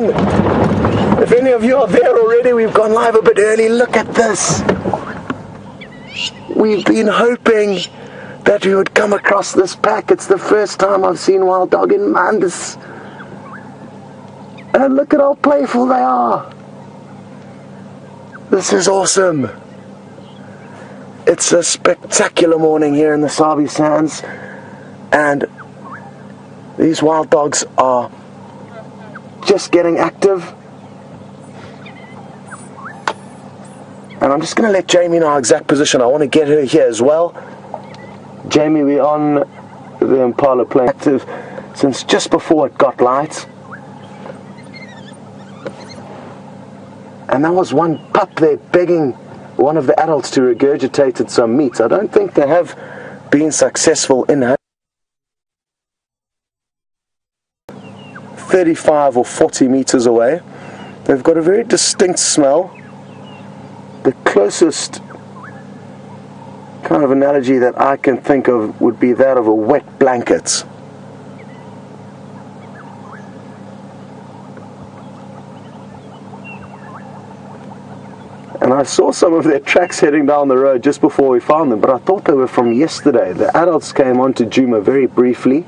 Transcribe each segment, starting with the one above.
everyone. If any of you are there already, we've gone live a bit early. Look at this. We've been hoping that we would come across this pack. It's the first time I've seen wild dog in Mandus. And look at how playful they are. This is awesome. It's a spectacular morning here in the Sabi Sands. And these wild dogs are just getting active. And I'm just going to let Jamie know our exact position. I want to get her here as well. Jamie, we're on the Impala playing active since just before it got light. And there was one pup there begging one of the adults to regurgitate some meat. I don't think they have been successful in her. 35 or 40 meters away. They've got a very distinct smell. The closest kind of analogy that I can think of would be that of a wet blanket. And I saw some of their tracks heading down the road just before we found them, but I thought they were from yesterday. The adults came onto Djuma very briefly.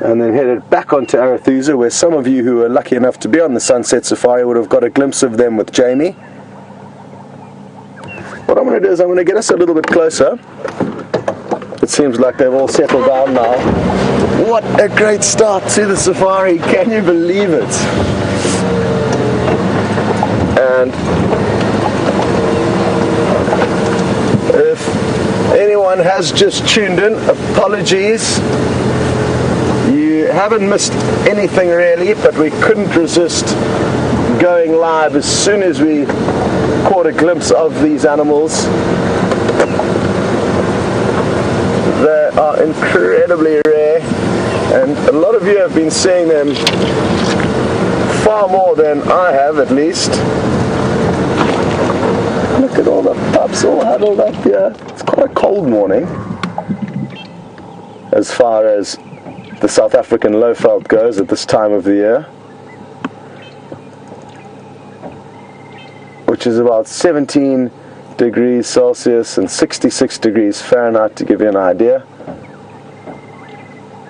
And then headed back onto Arathusa, where some of you who were lucky enough to be on the Sunset Safari would have got a glimpse of them with Jamie. What I'm going to do is I'm going to get us a little bit closer. It seems like they've all settled down now. What a great start to the safari, can you believe it? And if anyone has just tuned in, apologies. You haven't missed anything really, but we couldn't resist going live as soon as we caught a glimpse of these animals. They are incredibly rare, and a lot of you have been seeing them far more than I have, at least. Look at all the pups all huddled up here. It's quite a cold morning as far as the South African Lowveld goes at this time of the year, which is about 17 degrees Celsius and 66 degrees Fahrenheit, to give you an idea.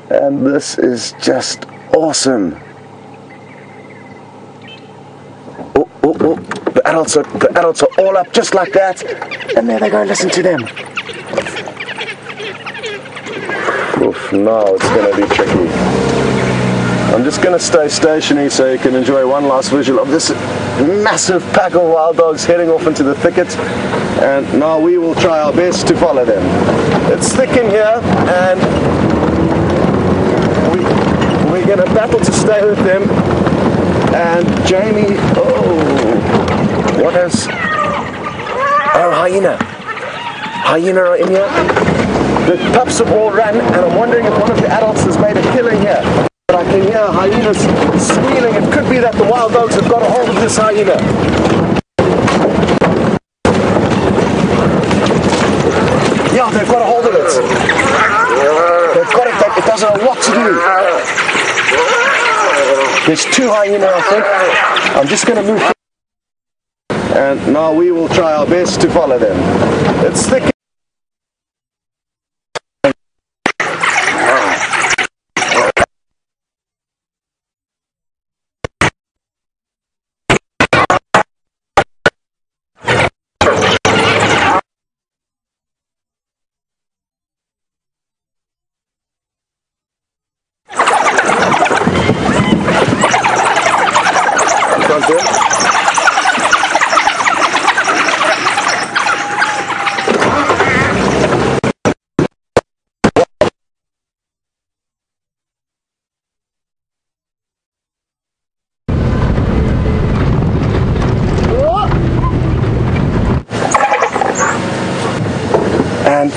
And this is just awesome. Oh, oh, oh. The adults are all up just like that, and there they go. Listen to them. Oof, now it's going to be tricky. I'm just going to stay stationary so you can enjoy one last visual of this massive pack of wild dogs heading off into the thicket. And now we will try our best to follow them. It's thick in here, and we're going to battle to stay with them. And Jamie, oh, what has... Oh, hyena. Hyena are in here. The pups have all run, and I'm wondering if one of the adults has made a killing here. But I can hear hyenas squealing. It could be that the wild dogs have got a hold of this hyena. Yeah, they've got a hold of it. They've got it. It doesn't know what to do. There's two hyenas, I think. I'm just going to move. And now we will try our best to follow them. It's thick. And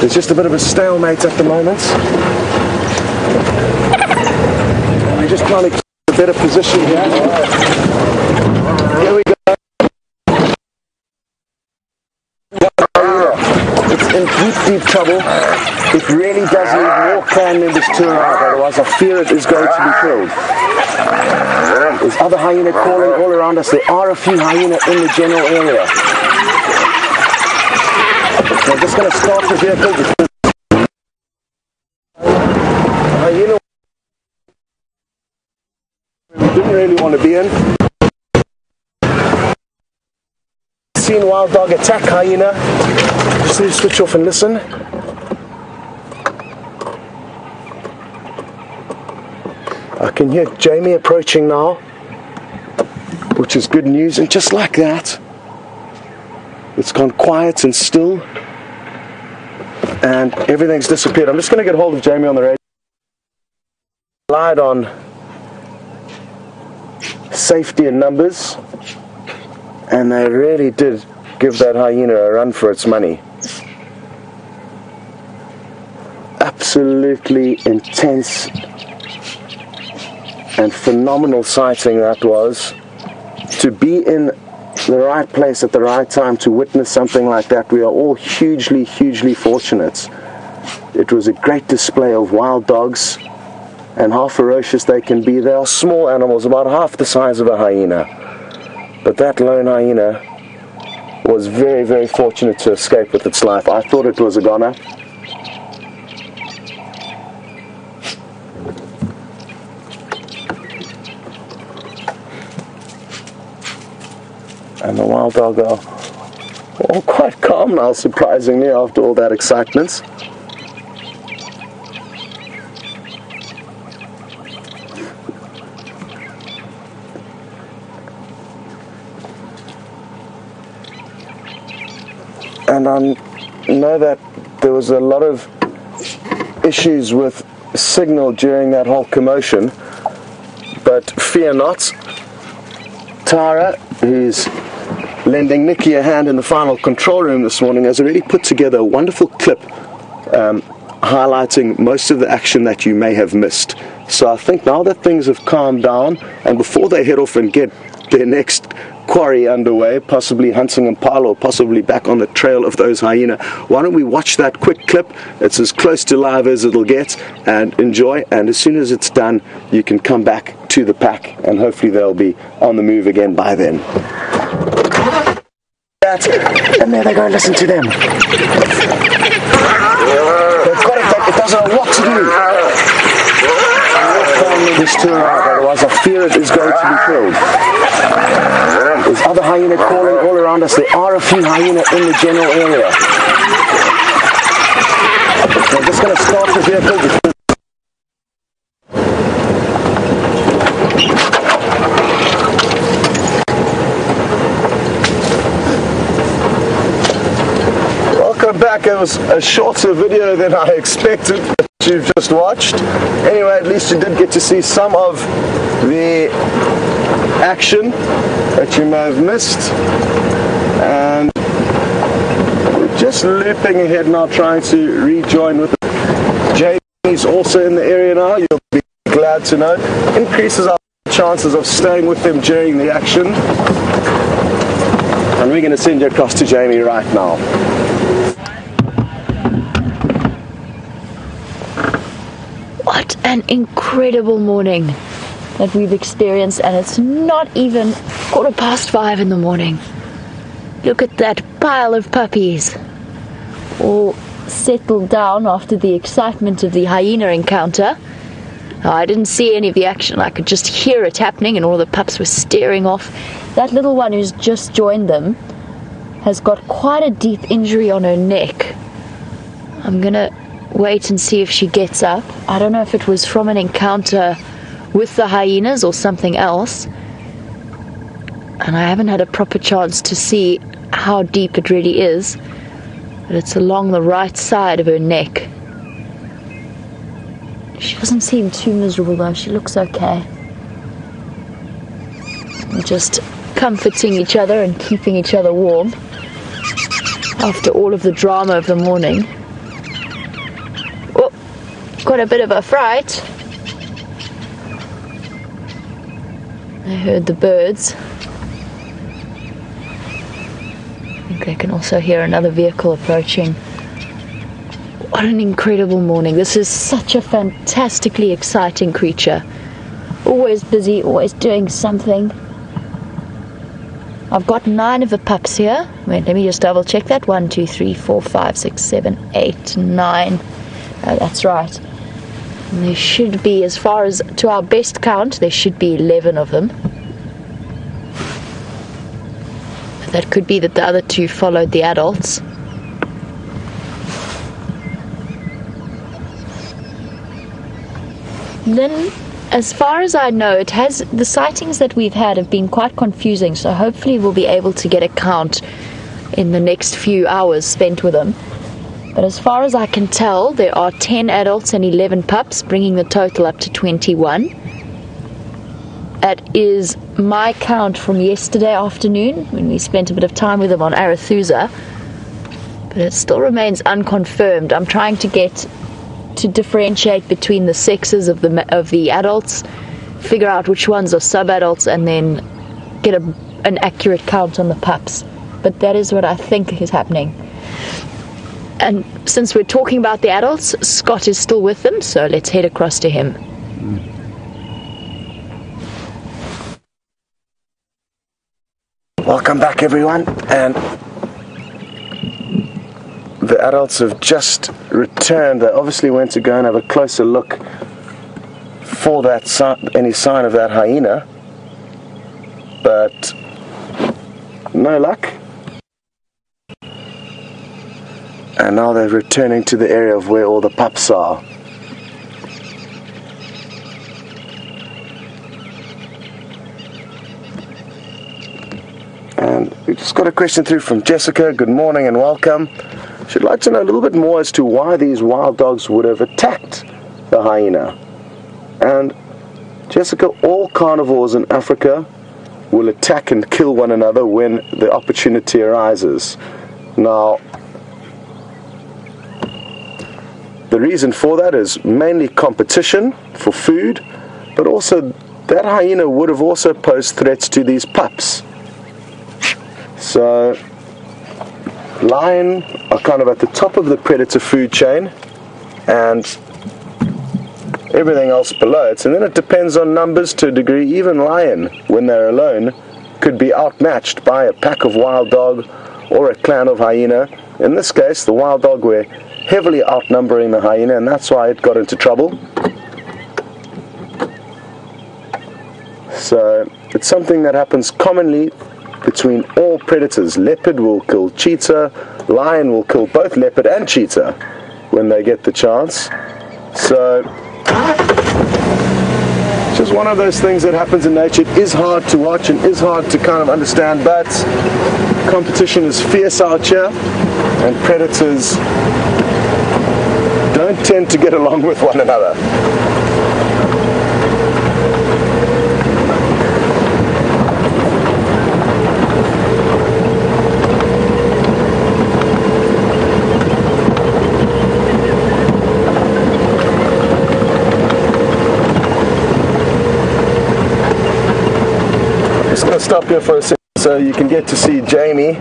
there's just a bit of a stalemate at the moment. We're just trying to get a better position here. Here we go. It's deep trouble. It really does need more clan members to arrive, otherwise I fear it is going to be killed. There's other hyena calling all around us. There are a few hyena in the general area. So I'm just going to start the vehicle because hyena we didn't really want to be in. Seen wild dog attack hyena. Just need to switch off and listen. I can hear Jamie approaching now, which is good news, and just like that it's gone quiet and still and everything's disappeared. I'm just going to get hold of Jamie on the radio. Relied on safety in numbers, and they really did give that hyena a run for its money. Absolutely intense and phenomenal sighting that was. To be in the right place at the right time to witness something like that, we are all hugely, hugely fortunate. It was a great display of wild dogs and how ferocious they can be. They are small animals, about half the size of a hyena. But that lone hyena was very, very fortunate to escape with its life. I thought it was a goner. And the wild dog are all quite calm now, surprisingly, after all that excitement. And I know that there was a lot of issues with signal during that whole commotion, but fear not. Tara, who's lending Nikki a hand in the final control room this morning, has already put together a wonderful clip highlighting most of the action that you may have missed. So I think now that things have calmed down, and before they head off and get their next quarry underway, possibly hunting impala or possibly back on the trail of those hyena, why don't we watch that quick clip? It's as close to live as it'll get, and enjoy, and as soon as it's done you can come back to the pack and hopefully they'll be on the move again by then. And there they go, listen to them. They've got it doesn't know what to do. This to arrive, otherwise I fear it is going to be killed. There's other hyena calling all around us. There are a few hyena in the general area. So I'm just going to start the vehicle because welcome back. It was a shorter video than I expected that you've just watched. Anyway, at least you did get to see some of the action that you may have missed, and we're just looping ahead now, trying to rejoin with Jamie's also in the area now. You'll be glad to know. Increases our chances of staying with them during the action, and we're going to send you across to Jamie right now. What an incredible morning that we've experienced, and it's not even 5:15 in the morning. Look at that pile of puppies, all settled down after the excitement of the hyena encounter. I didn't see any of the action. I could just hear it happening and all the pups were staring off. That little one who's just joined them has got quite a deep injury on her neck. I'm gonna wait and see if she gets up. I don't know if it was from an encounter with the hyenas or something else, and I haven't had a proper chance to see how deep it really is, but it's along the right side of her neck. She doesn't seem too miserable though. She looks okay. We're just comforting each other and keeping each other warm after all of the drama of the morning. Got a bit of a fright. I heard the birds. I think they can also hear another vehicle approaching What an incredible morning. This is such a fantastically exciting creature. Always busy, always doing something. I've got 9 of the pups here. Wait, let me just double check that. 1, 2, 3, 4, 5, 6, 7, 8, 9. Oh, that's right. And there should be, as far as to our best count, there should be 11 of them. But that could be that the other 2 followed the adults. Then, as far as I know, the sightings that we've had have been quite confusing, so hopefully we'll be able to get a count in the next few hours spent with them. But as far as I can tell, there are 10 adults and 11 pups, bringing the total up to 21. That is my count from yesterday afternoon, when we spent a bit of time with them on Arathusa. But it still remains unconfirmed. I'm trying to differentiate between the sexes of the adults, figure out which ones are sub-adults, and then get an accurate count on the pups. But that is what I think is happening. And since we're talking about the adults, Scott is still with them, so let's head across to him. Welcome back, everyone, and the adults have just returned. They obviously went to go and have a closer look for any sign of that hyena, but no luck. And now they're returning to the area of where all the pups are. And we just got a question through from Jessica. Good morning and welcome. She'd like to know a little bit more as to why these wild dogs would have attacked the hyena. And Jessica, all carnivores in Africa will attack and kill one another when the opportunity arises. Now, the reason for that is mainly competition for food, but also that hyena would have also posed threats to these pups. So lion are kind of at the top of the predator food chain, and everything else below it. And then it depends on numbers to a degree. Even lion, when they're alone, could be outmatched by a pack of wild dog or a clan of hyena. In this case, the wild dog were heavily outnumbering the hyena, and that's why it got into trouble. So it's something that happens commonly between all predators. Leopard will kill cheetah, lion will kill both leopard and cheetah when they get the chance. So it's just one of those things that happens in nature. It is hard to watch and is hard to kind of understand, but competition is fierce out here, and predators don't tend to get along with one another. Just going to stop here for a second so you can get to see Jamie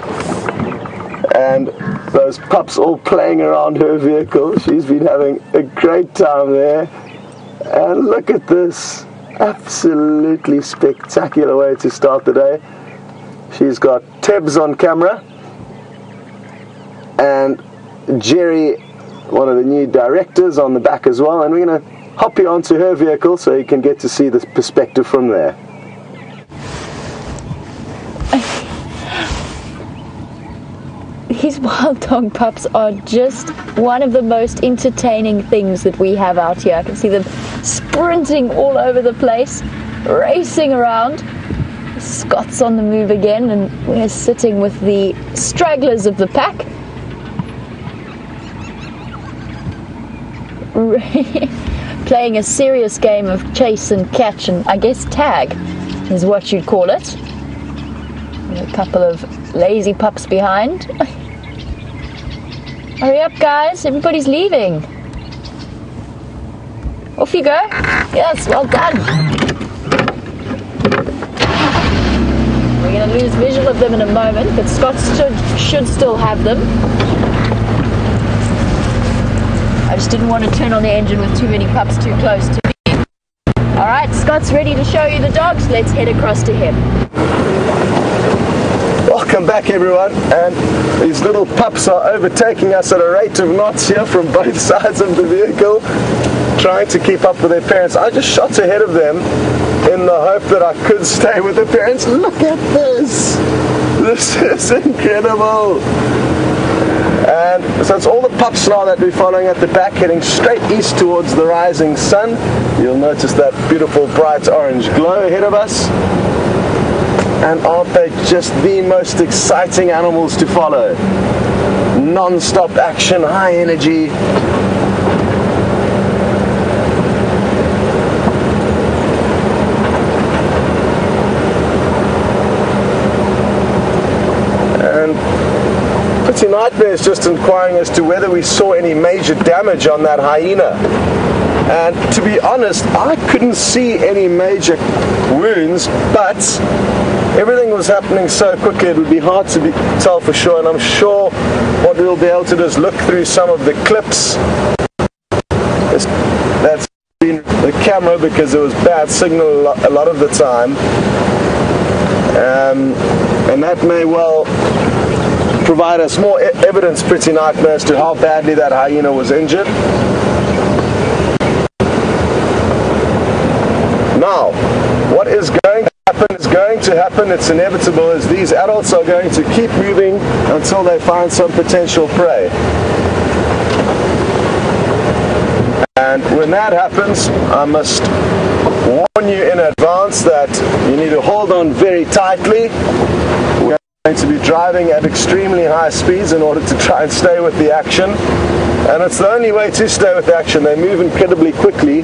and those pups all playing around her vehicle. She's been having a great time there. And look at this absolutely spectacular way to start the day. She's got Tebs on camera and Jerry, one of the new directors, on the back as well, and we're going to hop you onto her vehicle so you can get to see the perspective from there. These wild dog pups are just one of the most entertaining things that we have out here. I can see them sprinting all over the place, racing around. Scott's on the move again, and we're sitting with the stragglers of the pack. Playing a serious game of chase and catch, and I guess tag is what you'd call it. A couple of lazy pups behind. Hurry up, guys, everybody's leaving. Off you go. Yes, well done. We're going to lose visual of them in a moment, but Scott should still have them. I just didn't want to turn on the engine with too many pups too close to me. Alright, Scott's ready to show you the dogs. Let's head across to him. Welcome back, everyone, and these little pups are overtaking us at a rate of knots here from both sides of the vehicle, trying to keep up with their parents. I just shot ahead of them in the hope that I could stay with the parents. Look at this! This is incredible! And so it's all the pups now that we're following at the back, heading straight east towards the rising sun. You'll notice that beautiful bright orange glow ahead of us. And aren't they just the most exciting animals to follow? Non-stop action, high energy. Pretty Nightmare is just inquiring as to whether we saw any major damage on that hyena. And to be honest, I couldn't see any major wounds, but everything was happening so quickly it would be hard to tell for sure, and I'm sure what we'll be able to do is look through some of the clips. That's been the camera because there was bad signal a lot of the time, and that may well provide us more evidence, Pretty Nightmare, as to how badly that hyena was injured. Now, what is going to happen is going to happen, it's inevitable, is these adults are going to keep moving until they find some potential prey. And when that happens, I must warn you in advance that you need to hold on very tightly. We're going to be driving at extremely high speeds in order to try and stay with the action. And it's the only way to stay with the action. They move incredibly quickly.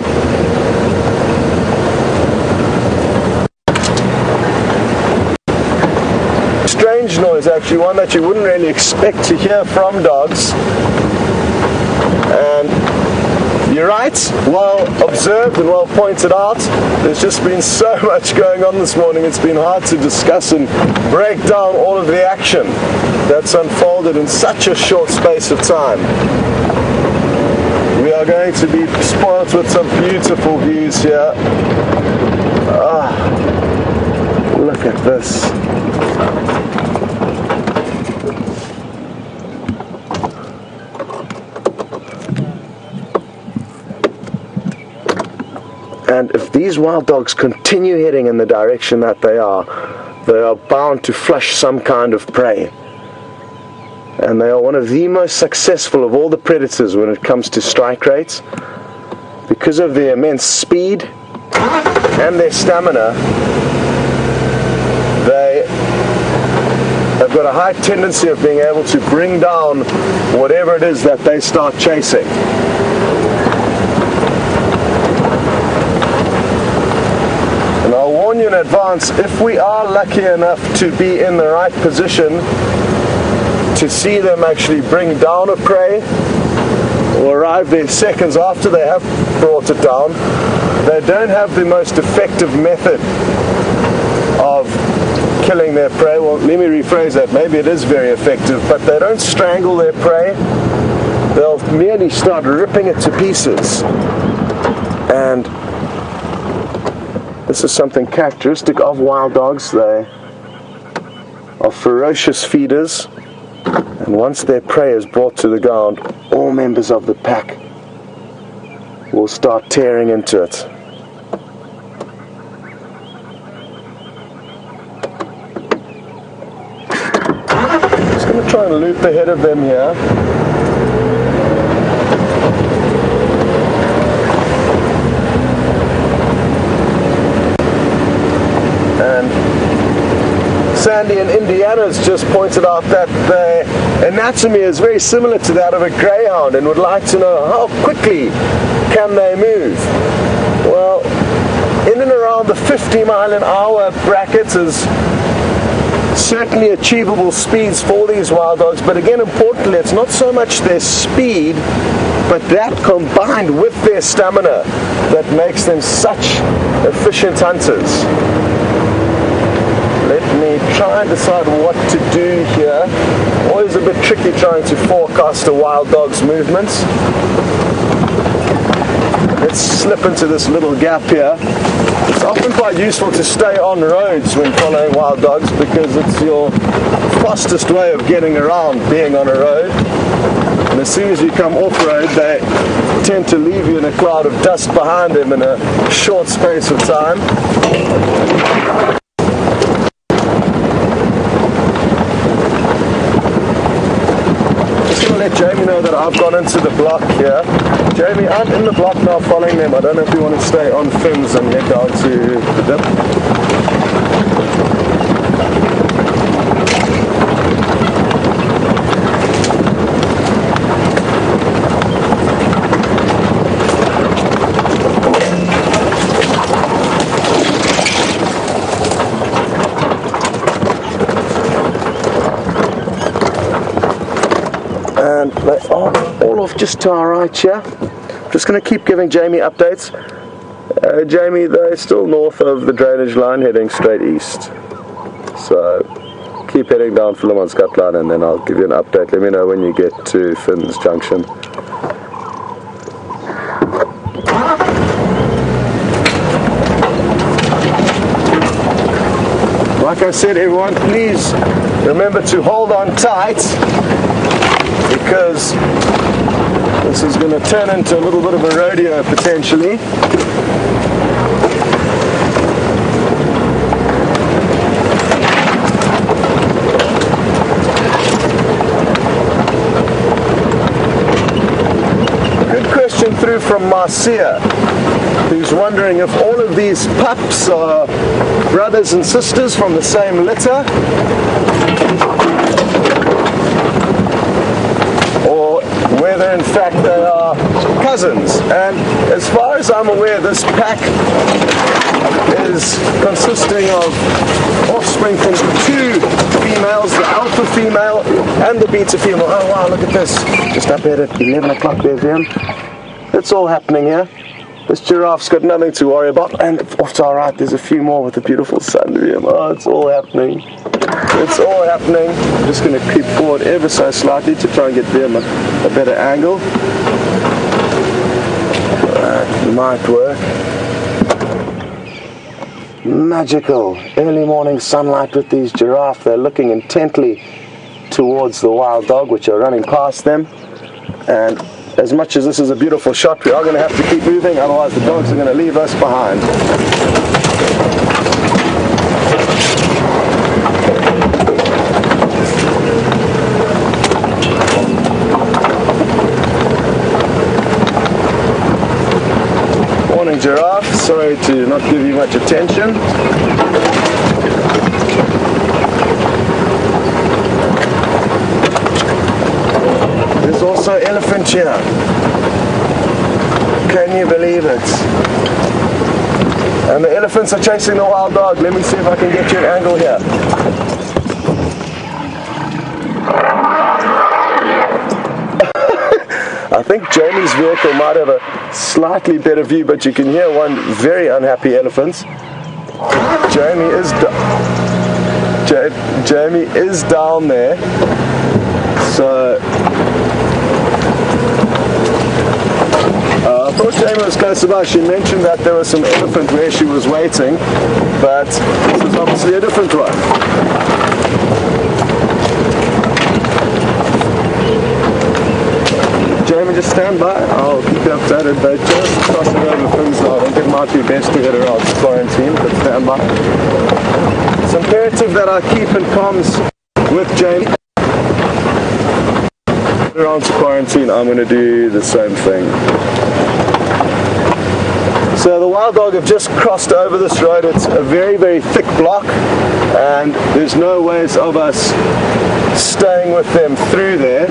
Strange noise, actually, one that you wouldn't really expect to hear from dogs. And you're right, well observed and well pointed out. There's just been so much going on this morning, it's been hard to discuss and break down all of the action that's unfolded in such a short space of time. We are going to be spoilt with some beautiful views here. Look at this. And if these wild dogs continue heading in the direction that they are bound to flush some kind of prey. And they are one of the most successful of all the predators when it comes to strike rates. Because of their immense speed and their stamina, they have got a high tendency of being able to bring down whatever it is that they start chasing. And I'll warn you in advance, if we are lucky enough to be in the right position to see them actually bring down a prey, or arrive there seconds after they have brought it down, they don't have the most effective method of killing their prey. Well, let me rephrase that, maybe it is very effective, but they don't strangle their prey, they'll merely start ripping it to pieces. And this is something characteristic of wild dogs. They are ferocious feeders, and once their prey is brought to the ground, all members of the pack will start tearing into it. Just going to try and loop ahead of them here. Sandy in Indiana has just pointed out that the anatomy is very similar to that of a greyhound and would like to know how quickly can they move. Well, in and around the 50-mile-an-hour bracket is certainly achievable speeds for these wild dogs, but again, importantly, it's not so much their speed, but that combined with their stamina that makes them such efficient hunters. Let me try and decide what to do here. Always a bit tricky trying to forecast a wild dog's movements. Let's slip into this little gap here. It's often quite useful to stay on roads when following wild dogs because it's your fastest way of getting around being on a road. And as soon as you come off-road, they tend to leave you in a cloud of dust behind them in a short space of time. Just going to let Jamie know that I've gone into the block here. Jamie, I'm in the block now following them. I don't know if you want to stay on fins and head down to the dip. And they are all off just to our right here. Just going to keep giving Jamie updates. Jamie, they're still north of the drainage line heading straight east. So keep heading down Philemon's Cut line and then I'll give you an update. Let me know when you get to Finn's Junction. Like I said, everyone, please remember to hold on tight, because this is going to turn into a little bit of a rodeo potentially. Good question through from Marcia, who's wondering if all of these pups are brothers and sisters from the same litter, whether in fact they are cousins. And as far as I'm aware, this pack is consisting of offspring from two females, the alpha female and the beta female. Oh wow, look at this, just up here at 11 o'clock there, Jim. It's all happening here. This giraffe's got nothing to worry about, and off to our right there's a few more with a beautiful sun to him. Oh, it's all happening. It's all happening. I'm just going to creep forward ever so slightly to try and get them a better angle. That might work. Magical. Early morning sunlight with these giraffe. They're looking intently towards the wild dog, which are running past them. And as much as this is a beautiful shot, we are going to have to keep moving, otherwise the dogs are going to leave us behind. Morning, giraffe. Sorry to not give you much attention. There's also elephant here. Can you believe it? And the elephants are chasing the wild dog. Let me see if I can get you an angle here. I think Jamie's vehicle might have a slightly better view, but you can hear one very unhappy elephant. Jamie is down there. So I thought Jamie was close by. She mentioned that there was some elephant where she was waiting, but this is obviously a different one. Jamie, just stand by. I'll keep you updated. They're just crossing over Finn's now. I think it might be best to get around to quarantine, but stand by. It's imperative that I keep in comms with Jamie. Around to quarantine, I'm going to do the same thing. So the wild dog have just crossed over this road. It's a very, very thick block, and there's no ways of us staying with them through there.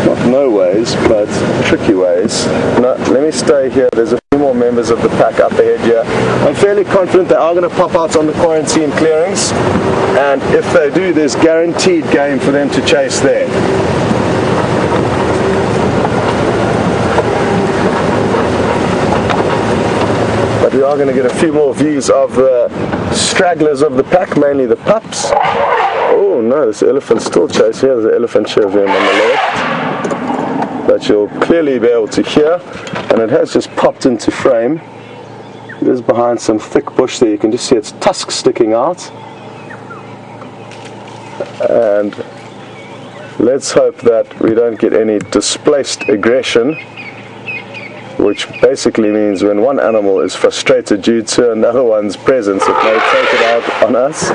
Not no ways, but tricky ways. No, let me stay here. There's a few more members of the pack up ahead here. I'm fairly confident they are going to pop out on the quarantine clearings, and if they do, there's guaranteed game for them to chase there. But we are going to get a few more views of the stragglers of the pack, mainly the pups. Oh no, this elephant's still chasing. There's an elephant shivering on the left that you'll clearly be able to hear, and it has just popped into frame. It is behind some thick bush there. You can just see its tusks sticking out. And let's hope that we don't get any displaced aggression, which basically means when one animal is frustrated due to another one's presence, it may take it out on us.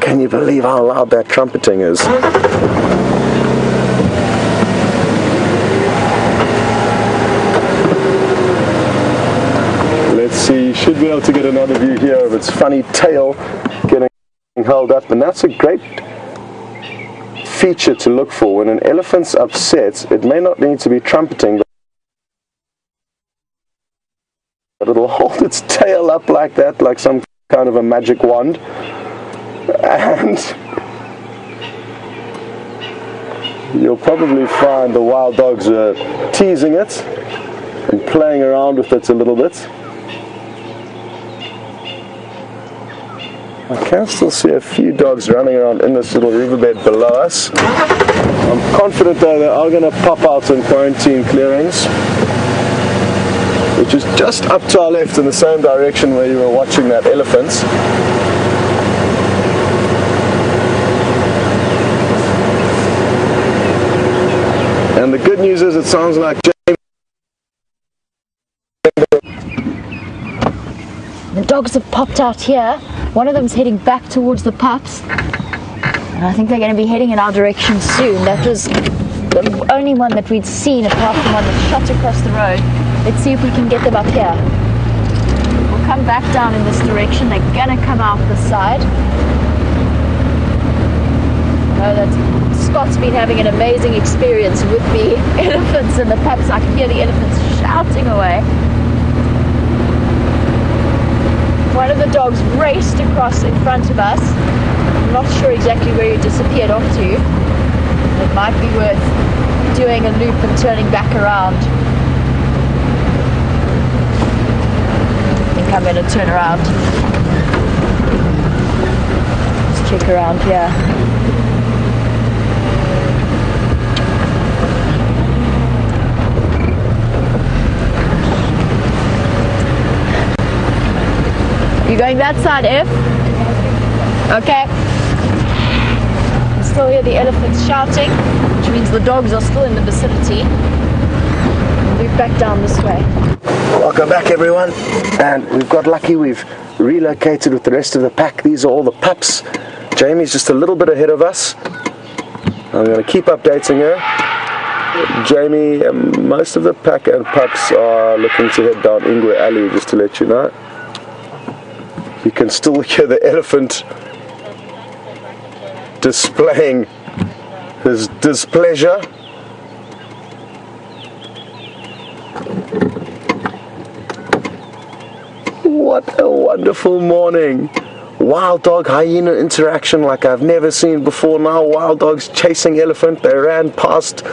Can you believe how loud that trumpeting is? Let's see, should be able to get another view here of its funny tail getting held up, and that's a great feature to look for. When an elephant's upset, it may not need to be trumpeting, but it'll hold its tail up like that, like some kind of a magic wand, and you'll probably find the wild dogs are teasing it and playing around with it a little bit. I can still see a few dogs running around in this little riverbed below us. I'm confident though they are going to pop out in quarantine clearings, which is just up to our left in the same direction where you were watching that elephant. And the good news is it sounds like the dogs have popped out here. One of them's heading back towards the pups, and I think they're going to be heading in our direction soon. That was the only one that we'd seen apart from one that shot across the road. Let's see if we can get them up here. We'll come back down in this direction. They're going to come out this side. I know that Scott's been having an amazing experience with the elephants and the pups. I can hear the elephants shouting away. One of the dogs raced across in front of us. I'm not sure exactly where he disappeared off to. It might be worth doing a loop and turning back around. I think I'm going to turn around. Let's check around here. You going that side, F? Okay. You can still hear the elephants shouting, which means the dogs are still in the vicinity. We'll move back down this way. Welcome back everyone, and we've got lucky. We've relocated with the rest of the pack. These are all the pups. Jamie's just a little bit ahead of us. I'm going to keep updating her. Jamie, most of the pack and pups are looking to head down Ingwe Alley, just to let you know. You can still hear the elephant displaying his displeasure. What a wonderful morning. Wild dog hyena interaction like I've never seen before now. Wild dogs chasing elephant. They ran past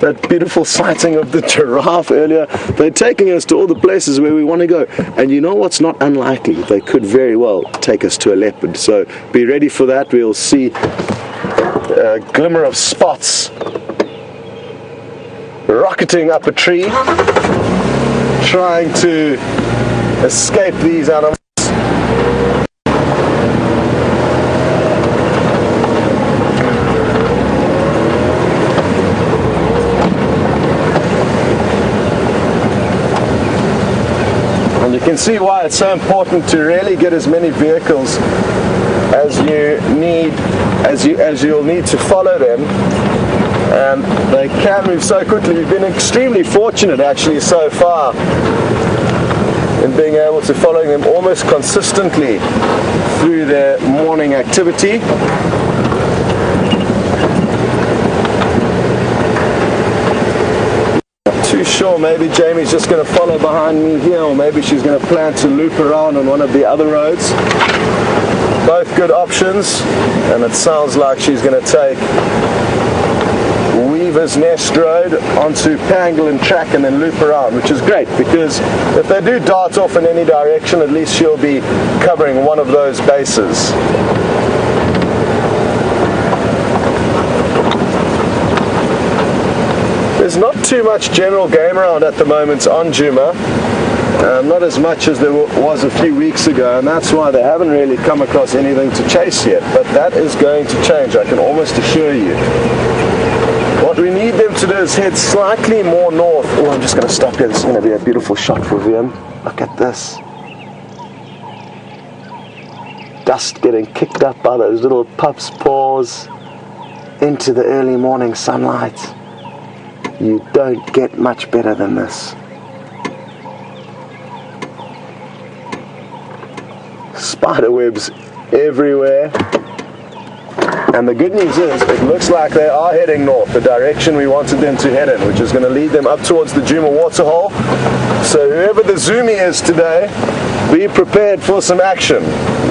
that beautiful sighting of the giraffe earlier. They're taking us to all the places where we want to go. And you know what's not unlikely? They could very well take us to a leopard. So be ready for that. We'll see a glimmer of spots rocketing up a tree, trying to escape these animals. You can see why it's so important to really get as many vehicles as you need, as you'll need to follow them, and they can move so quickly. We've been extremely fortunate actually so far in being able to follow them almost consistently through their morning activity. Too sure, maybe Jamie's just going to follow behind me here, or maybe she's going to plan to loop around on one of the other roads. Both good options, and it sounds like she's going to take Weaver's Nest Road onto Pangolin Track and then loop around, which is great because if they do dart off in any direction, at least she'll be covering one of those bases. There's not too much general game around at the moment on Djuma. Not as much as there was a few weeks ago, and that's why they haven't really come across anything to chase yet. But that is going to change, I can almost assure you. What we need them to do is head slightly more north. Oh, I'm just going to stop here. This is going to be a beautiful shot for Viam. Look at this. Dust getting kicked up by those little pups' paws into the early morning sunlight. You don't get much better than this. Spider webs everywhere. And the good news is, it looks like they are heading north, the direction we wanted them to head in, which is going to lead them up towards the Djuma waterhole. So whoever the Zoomy is today, be prepared for some action.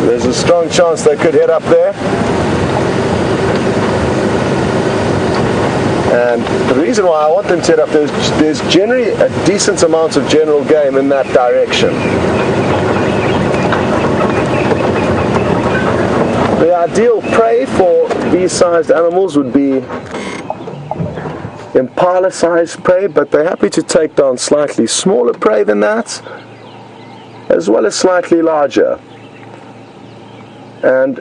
There's a strong chance they could head up there. And the reason why I want them to head up there is there's generally a decent amount of general game in that direction. The ideal prey for these sized animals would be impala sized prey, but they're happy to take down slightly smaller prey than that, as well as slightly larger. And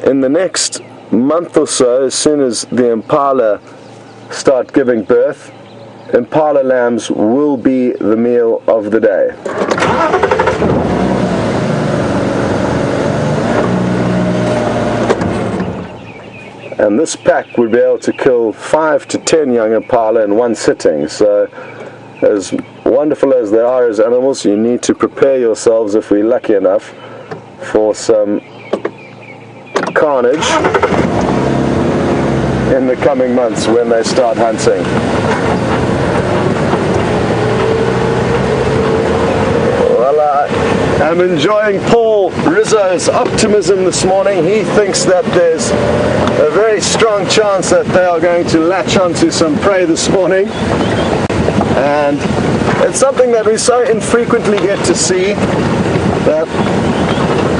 in the next month or so, as soon as the impala start giving birth, impala lambs will be the meal of the day. And this pack would be able to kill 5 to 10 young impala in one sitting. So as wonderful as they are as animals, you need to prepare yourselves, if we're lucky enough, for some carnage in the coming months when they start hunting. Well, I'm enjoying Paul Rizzo's optimism this morning. He thinks that there's a very strong chance that they are going to latch onto some prey this morning. And it's something that we so infrequently get to see that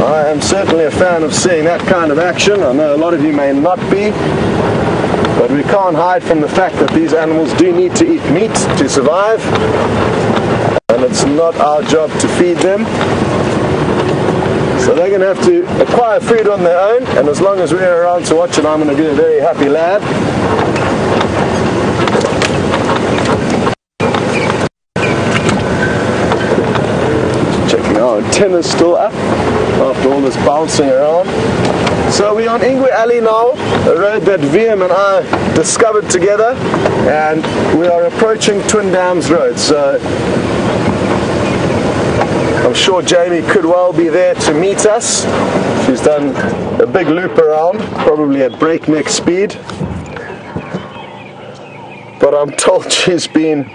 I am certainly a fan of seeing that kind of action. I know a lot of you may not be, but we can't hide from the fact that these animals do need to eat meat to survive, and it's not our job to feed them. So they're going to have to acquire food on their own, and as long as we're around to watch it, I'm going to be a very happy lad. Checking our antennas still up after all this bouncing around. So we're on Ingwe Alley now, a road that Viam and I discovered together, and we are approaching Twin Dams Road. So I'm sure Jamie could well be there to meet us. She's done a big loop around, probably at breakneck speed. But I'm told she's been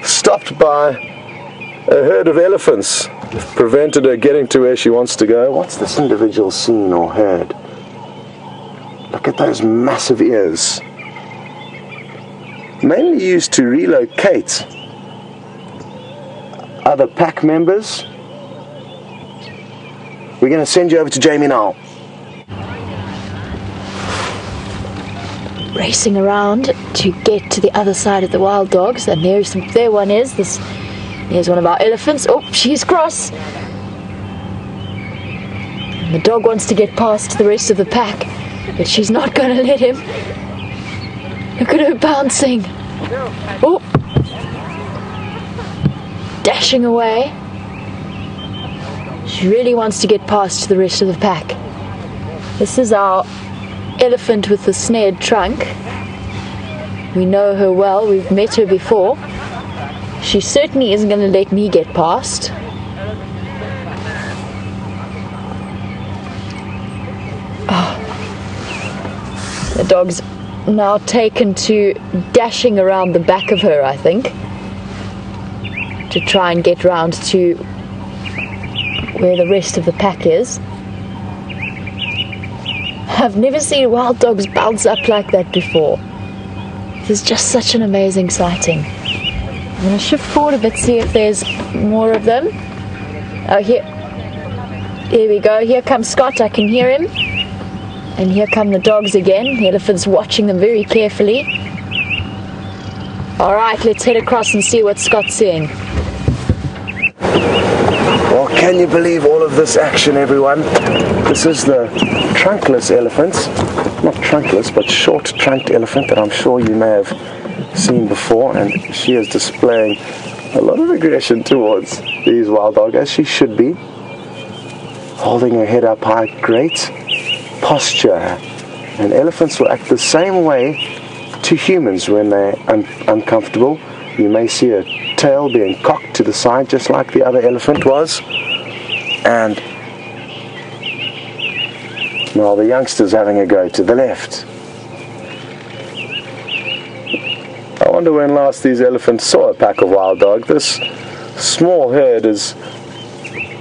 stopped by a herd of elephants, prevented her getting to where she wants to go. What's this individual seen or heard? Look at those massive ears. Mainly used to relocate other pack members. We're going to send you over to Jamie now. Racing around to get to the other side of the wild dogs, and there one is. Here's one of our elephants. Oh, she's cross. And the dog wants to get past the rest of the pack, but she's not going to let him. Look at her bouncing. Oh, dashing away. She really wants to get past the rest of the pack. This is our elephant with the snared trunk. We know her well, we've met her before. She certainly isn't going to let me get past. Oh. The dog's now taken to dashing around the back of her, I think, to try and get round to where the rest of the pack is. I've never seen wild dogs bounce up like that before. is just such an amazing sighting. I'm going to shift forward a bit, see if there's more of them. Oh, here we go. Here comes Scott. I can hear him. And here come the dogs again. The elephant's watching them very carefully. Alright, let's head across and see what Scott's seeing. Well, can you believe all of this action, everyone? This is the trunkless elephant. Not trunkless, but short-trunked elephant that I'm sure you may have seen before. And she is displaying a lot of aggression towards these wild dogs, as she should be. Holding her head up high, great posture. And elephants will act the same way to humans when they're uncomfortable. You may see a tail being cocked to the side just like the other elephant was. And now the youngster's having a go to the left. I wonder when last these elephants saw a pack of wild dogs. This small herd is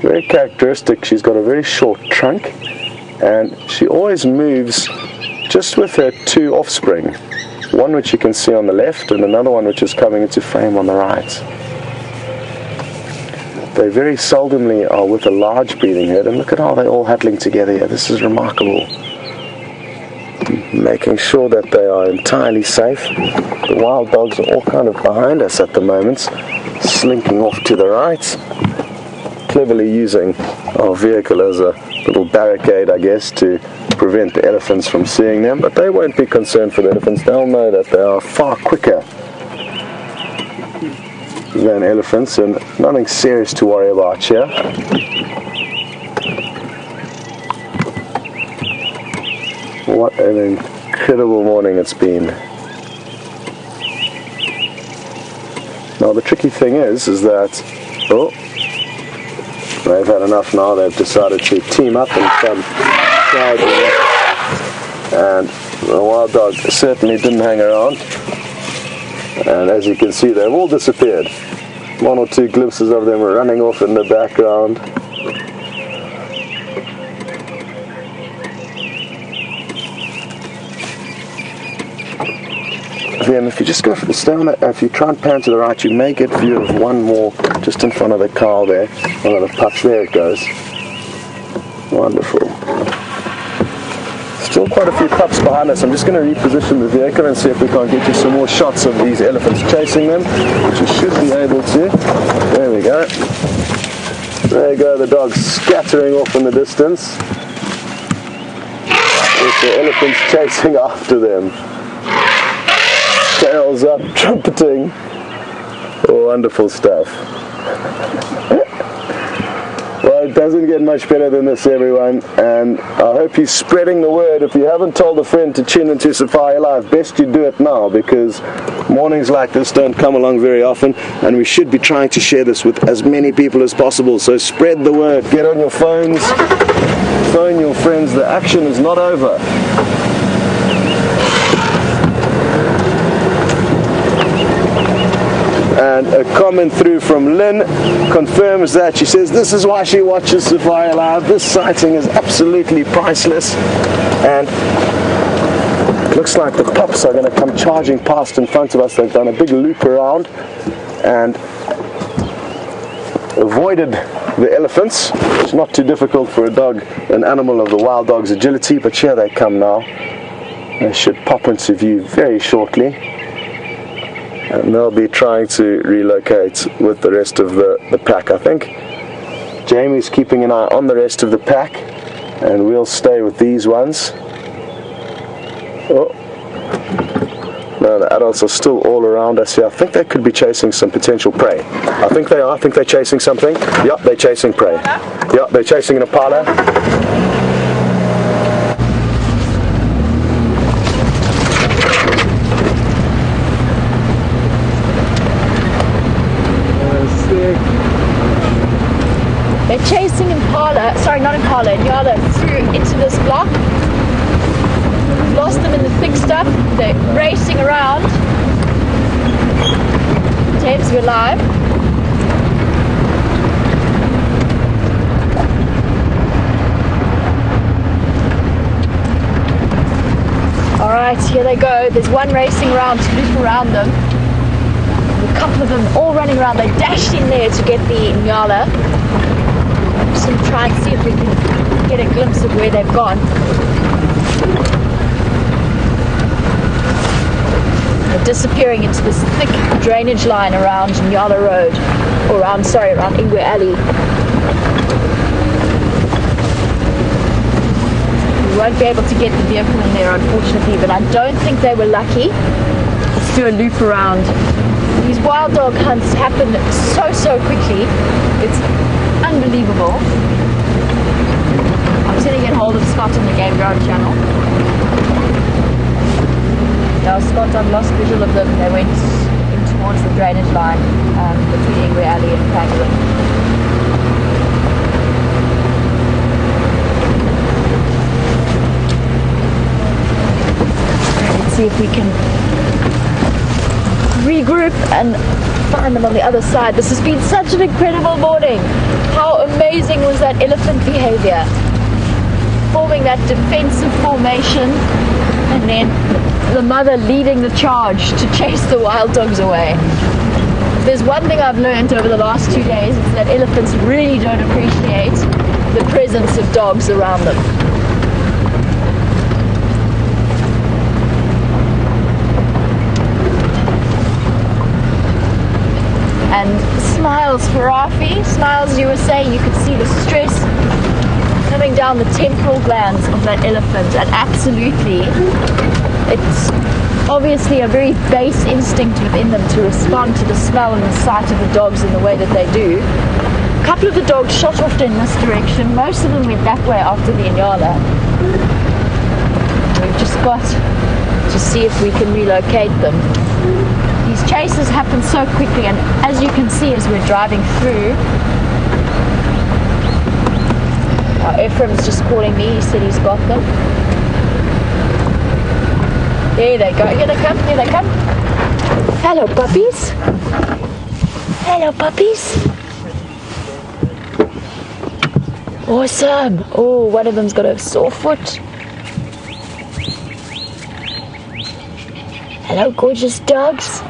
very characteristic. She's got a very short trunk and she always moves just with her two offspring. One which you can see on the left and another one which is coming into frame on the right. They very seldomly are with a large breeding herd, and look at how they're all huddling together here. This is remarkable. Making sure that they are entirely safe. The wild dogs are all kind of behind us at the moment, slinking off to the right, cleverly using our vehicle as a little barricade, I guess, to prevent the elephants from seeing them, but they won't be concerned for the elephants. They'll know that they are far quicker than elephants and nothing serious to worry about here. What an incredible morning it's been. Now the tricky thing is that, oh, they've had enough now. They've decided to team up and come charging, and the wild dog certainly didn't hang around, and as you can see they've all disappeared. One or two glimpses of them running off in the background. Then if you just go stay on it, if you try and pan to the right, you may get view of one more just in front of the cow there, one of the pups. There it goes. Wonderful. Still quite a few pups behind us. I'm just going to reposition the vehicle and see if we can't get you some more shots of these elephants chasing them, which you should be able to. There we go. There you go, the dogs scattering off in the distance, with the elephants chasing after them. Tails up, trumpeting. Oh, wonderful stuff. Well, it doesn't get much better than this, everyone, and I hope you're spreading the word. If you haven't told a friend to tune into Safari Live, best you do it now, because mornings like this don't come along very often, and we should be trying to share this with as many people as possible. So spread the word. Get on your phones, phone your friends. The action is not over. And a comment through from Lynn confirms that. She says this is why she watches Safari Live. This sighting is absolutely priceless, and it looks like the pups are going to come charging past in front of us. They've done a big loop around and avoided the elephants. It's not too difficult for a dog, an animal of the wild dog's agility, but here they come now. They should pop into view very shortly, and they'll be trying to relocate with the rest of the pack. I think Jamie's keeping an eye on the rest of the pack, and we'll stay with these ones. Oh, no, the adults are still all around us here. I think they could be chasing some potential prey. I think they are. I think they're chasing something. Yep, they're chasing prey. Yep, they're chasing an impala. They're chasing impala, sorry, not impala, Nyala through into this block. We've lost them in the thick stuff. They're racing around. James, we're live. Alright, here they go. There's one racing around to loop around them. A couple of them all running around. They dashed in there to get the Nyala. Just going to try and see if we can get a glimpse of where they've gone. They're disappearing into this thick drainage line around Nyala Road, or around Ingwe Alley. We won't be able to get the vehicle in there, unfortunately, but I don't think they were lucky. Let's do a loop around. These wild dog hunts happen so quickly. It's unbelievable. I'm going to get hold of Scott on the Game Ground channel. Now Scott, I've lost visual of them. They went in towards the drainage line between Ingwe Alley and Pangolin. Let's see if we can regroup and find them on the other side. This has been such an incredible morning. How amazing was that elephant behavior? Forming that defensive formation and then the mother leading the charge to chase the wild dogs away. If there's one thing I've learned over the last 2 days, it's that elephants really don't appreciate the presence of dogs around them. And smiles for Rafi. Smiles, you were saying, you could see the stress coming down the temporal glands of that elephant, and absolutely, it's obviously a very base instinct within them to respond to the smell and the sight of the dogs in the way that they do. A couple of the dogs shot off in this direction. Most of them went that way after the Inyala. We've just got to see if we can relocate them. These chases happen so quickly, and as you can see as we're driving through, Ephraim's just calling me. He said he's got them. There they go. Here they come. Here they come. Hello, puppies. Hello, puppies. Awesome. Oh, one of them's got a sore foot. Hello, gorgeous dogs.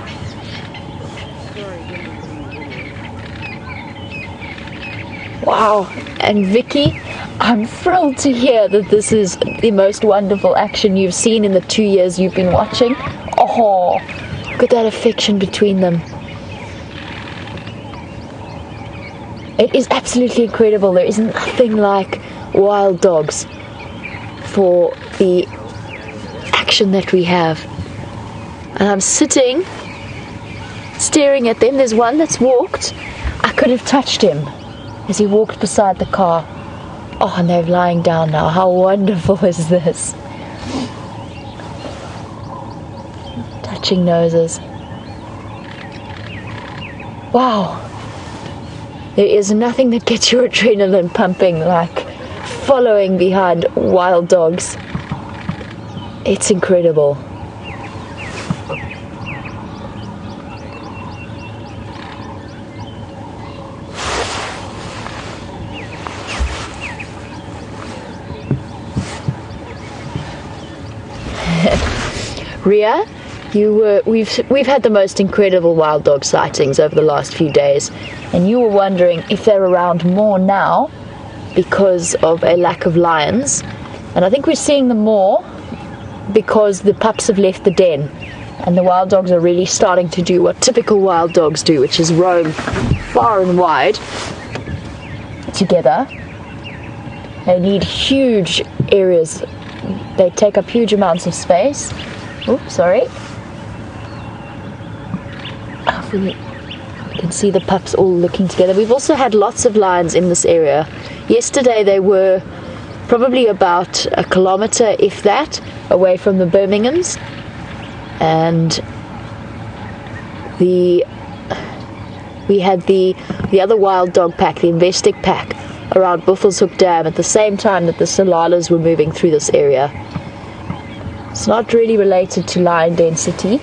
Wow. And Vicky, I'm thrilled to hear that this is the most wonderful action you've seen in the 2 years you've been watching. Oh, look at that affection between them. It is absolutely incredible. There is nothing like wild dogs for the action that we have. And I'm sitting, staring at them. There's one that's walked. I could have touched him as he walked beside the car. Oh, and they're lying down now. How wonderful is this? Touching noses. Wow. There is nothing that gets your adrenaline pumping like following behind wild dogs. It's incredible. Ria, we've had the most incredible wild dog sightings over the last few days, and you were wondering if they're around more now because of a lack of lions. And I think we're seeing them more because the pups have left the den, and the wild dogs are really starting to do what typical wild dogs do, which is roam far and wide together. They need huge areas. They take up huge amounts of space. Oops, sorry. You can see the pups all looking together. We've also had lots of lions in this area. Yesterday they were probably about 1 kilometre, if that, away from the Birminghams. And we had the other wild dog pack, the Investec pack, around Buffelshoek Dam at the same time that the Salalas were moving through this area. It's not really related to lion density,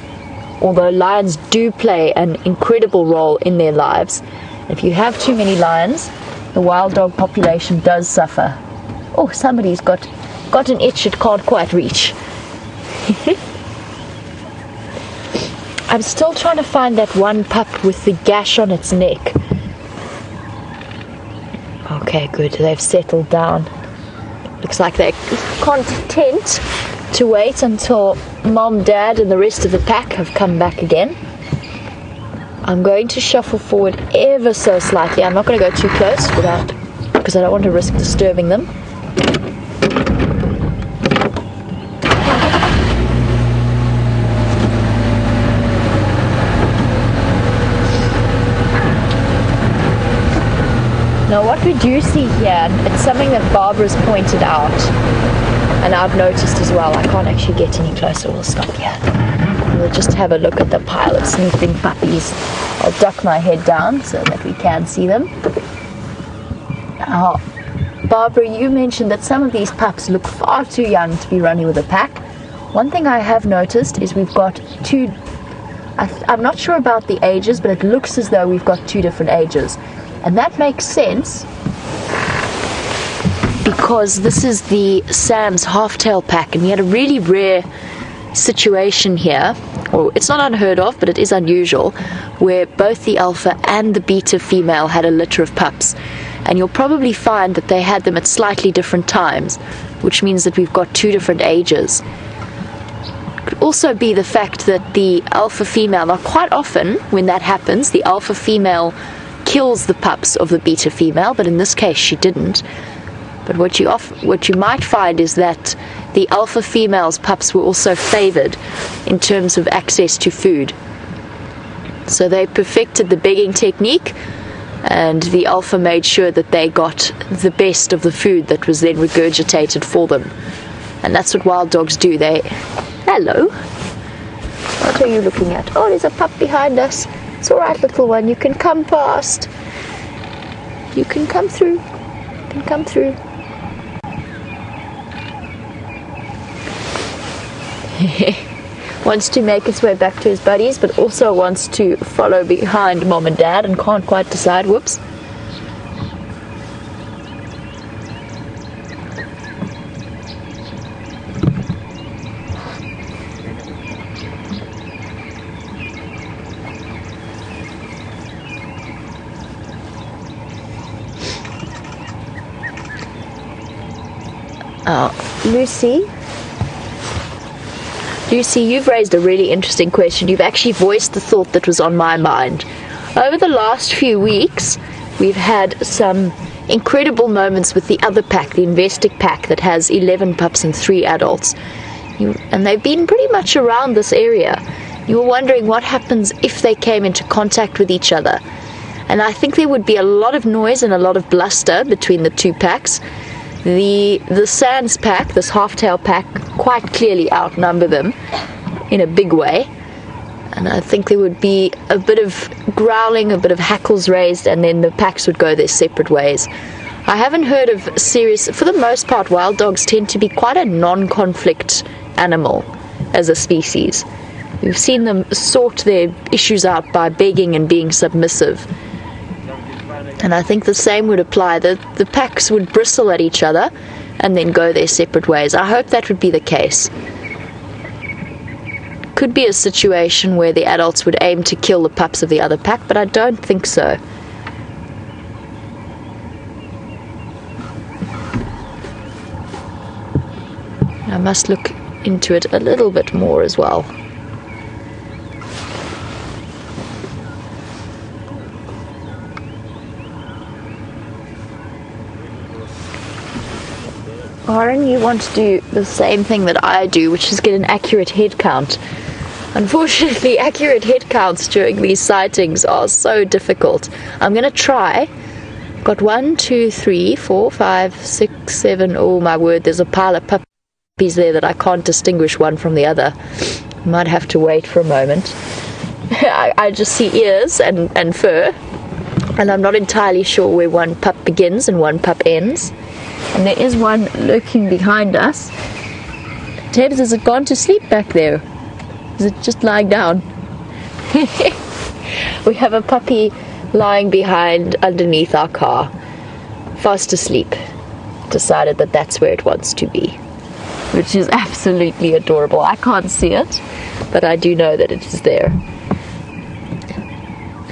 although lions do play an incredible role in their lives. If you have too many lions, the wild dog population does suffer. Oh, somebody's got an itch it can't quite reach. I'm still trying to find that one pup with the gash on its neck. Okay, good. They've settled down. Looks like they're content to wait until Mom, Dad, and the rest of the pack have come back again. I'm going to shuffle forward ever so slightly. I'm not going to go too close because I don't want to risk disturbing them. Now what we do see here, and it's something that Barbara's pointed out, and I've noticed as well. I can't actually get any closer. We'll stop here. We'll just have a look at the pile of sleeping puppies. I'll duck my head down so that we can see them. Now, Barbara, you mentioned that some of these pups look far too young to be running with a pack. One thing I have noticed is we've got two, I'm not sure about the ages, but it looks as though we've got two different ages. And that makes sense because this is the Sam's half-tail pack, and we had a really rare situation here, or it's not unheard of, but it is unusual, where both the alpha and the beta female had a litter of pups. And you'll probably find that they had them at slightly different times, which means that we've got two different ages. It could also be the fact that the alpha female, now quite often when that happens, the alpha female kills the pups of the beta female, but in this case she didn't. But what you might find is that the alpha female's pups were also favored in terms of access to food. So they perfected the begging technique, and the alpha made sure that they got the best of the food that was then regurgitated for them. And that's what wild dogs do. Hello. What are you looking at? Oh, there's a pup behind us. It's alright, little one. You can come past. You can come through. You can come through. Wants to make its way back to his buddies, but also wants to follow behind Mom and Dad and can't quite decide. Whoops. Lucy, you've raised a really interesting question. You've actually voiced the thought that was on my mind. Over the last few weeks, we've had some incredible moments with the other pack, the Investec pack that has 11 pups and 3 adults. And they've been pretty much around this area. You were wondering what happens if they came into contact with each other. And I think there would be a lot of noise and a lot of bluster between the two packs. The Sands pack, this half-tail pack, quite clearly outnumber them in a big way. And I think there would be a bit of growling, a bit of hackles raised, and then the packs would go their separate ways. I haven't heard of serious... For the most part, wild dogs tend to be quite a non-conflict animal as a species. We've seen them sort their issues out by begging and being submissive. And I think the same would apply. The packs would bristle at each other and then go their separate ways. I hope that would be the case. Could be a situation where the adults would aim to kill the pups of the other pack, but I don't think so. I must look into it a little bit more as well. Warren, you want to do the same thing that I do, which is get an accurate head count. Unfortunately, accurate head counts during these sightings are so difficult. I'm going to try. Got 1, 2, 3, 4, 5, 6, 7. Oh my word, there's a pile of puppies there that I can't distinguish one from the other. Might have to wait for a moment. I just see ears and fur, and I'm not entirely sure where one pup begins and one pup ends. And there is one lurking behind us. Tabs, has it gone to sleep back there? Is it just lying down? We have a puppy lying behind underneath our car, fast asleep. Decided that that's where it wants to be, which is absolutely adorable. I can't see it, but I do know that it is there.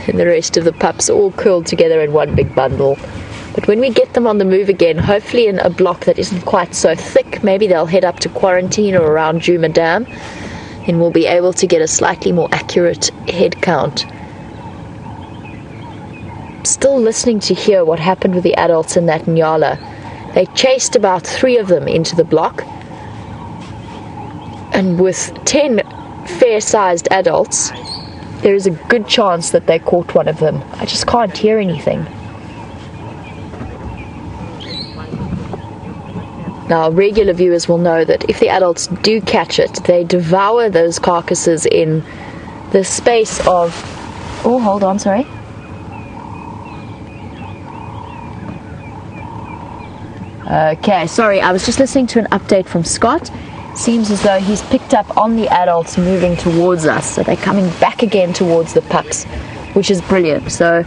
and the rest of the pups all curled together in one big bundle. But when we get them on the move again, hopefully in a block that isn't quite so thick, maybe they'll head up to quarantine or around Djuma Dam, and we'll be able to get a slightly more accurate head count. Still listening to hear what happened with the adults in that Nyala. They chased about 3 of them into the block, and with 10 fair-sized adults, there is a good chance that they caught one of them. I just can't hear anything. Now, regular viewers will know that if the adults do catch it, they devour those carcasses in the space of... Oh, hold on, sorry. Okay, sorry, I was just listening to an update from Scott. Seems as though he's picked up on the adults moving towards us, so they're coming back again towards the pups, which is brilliant. So,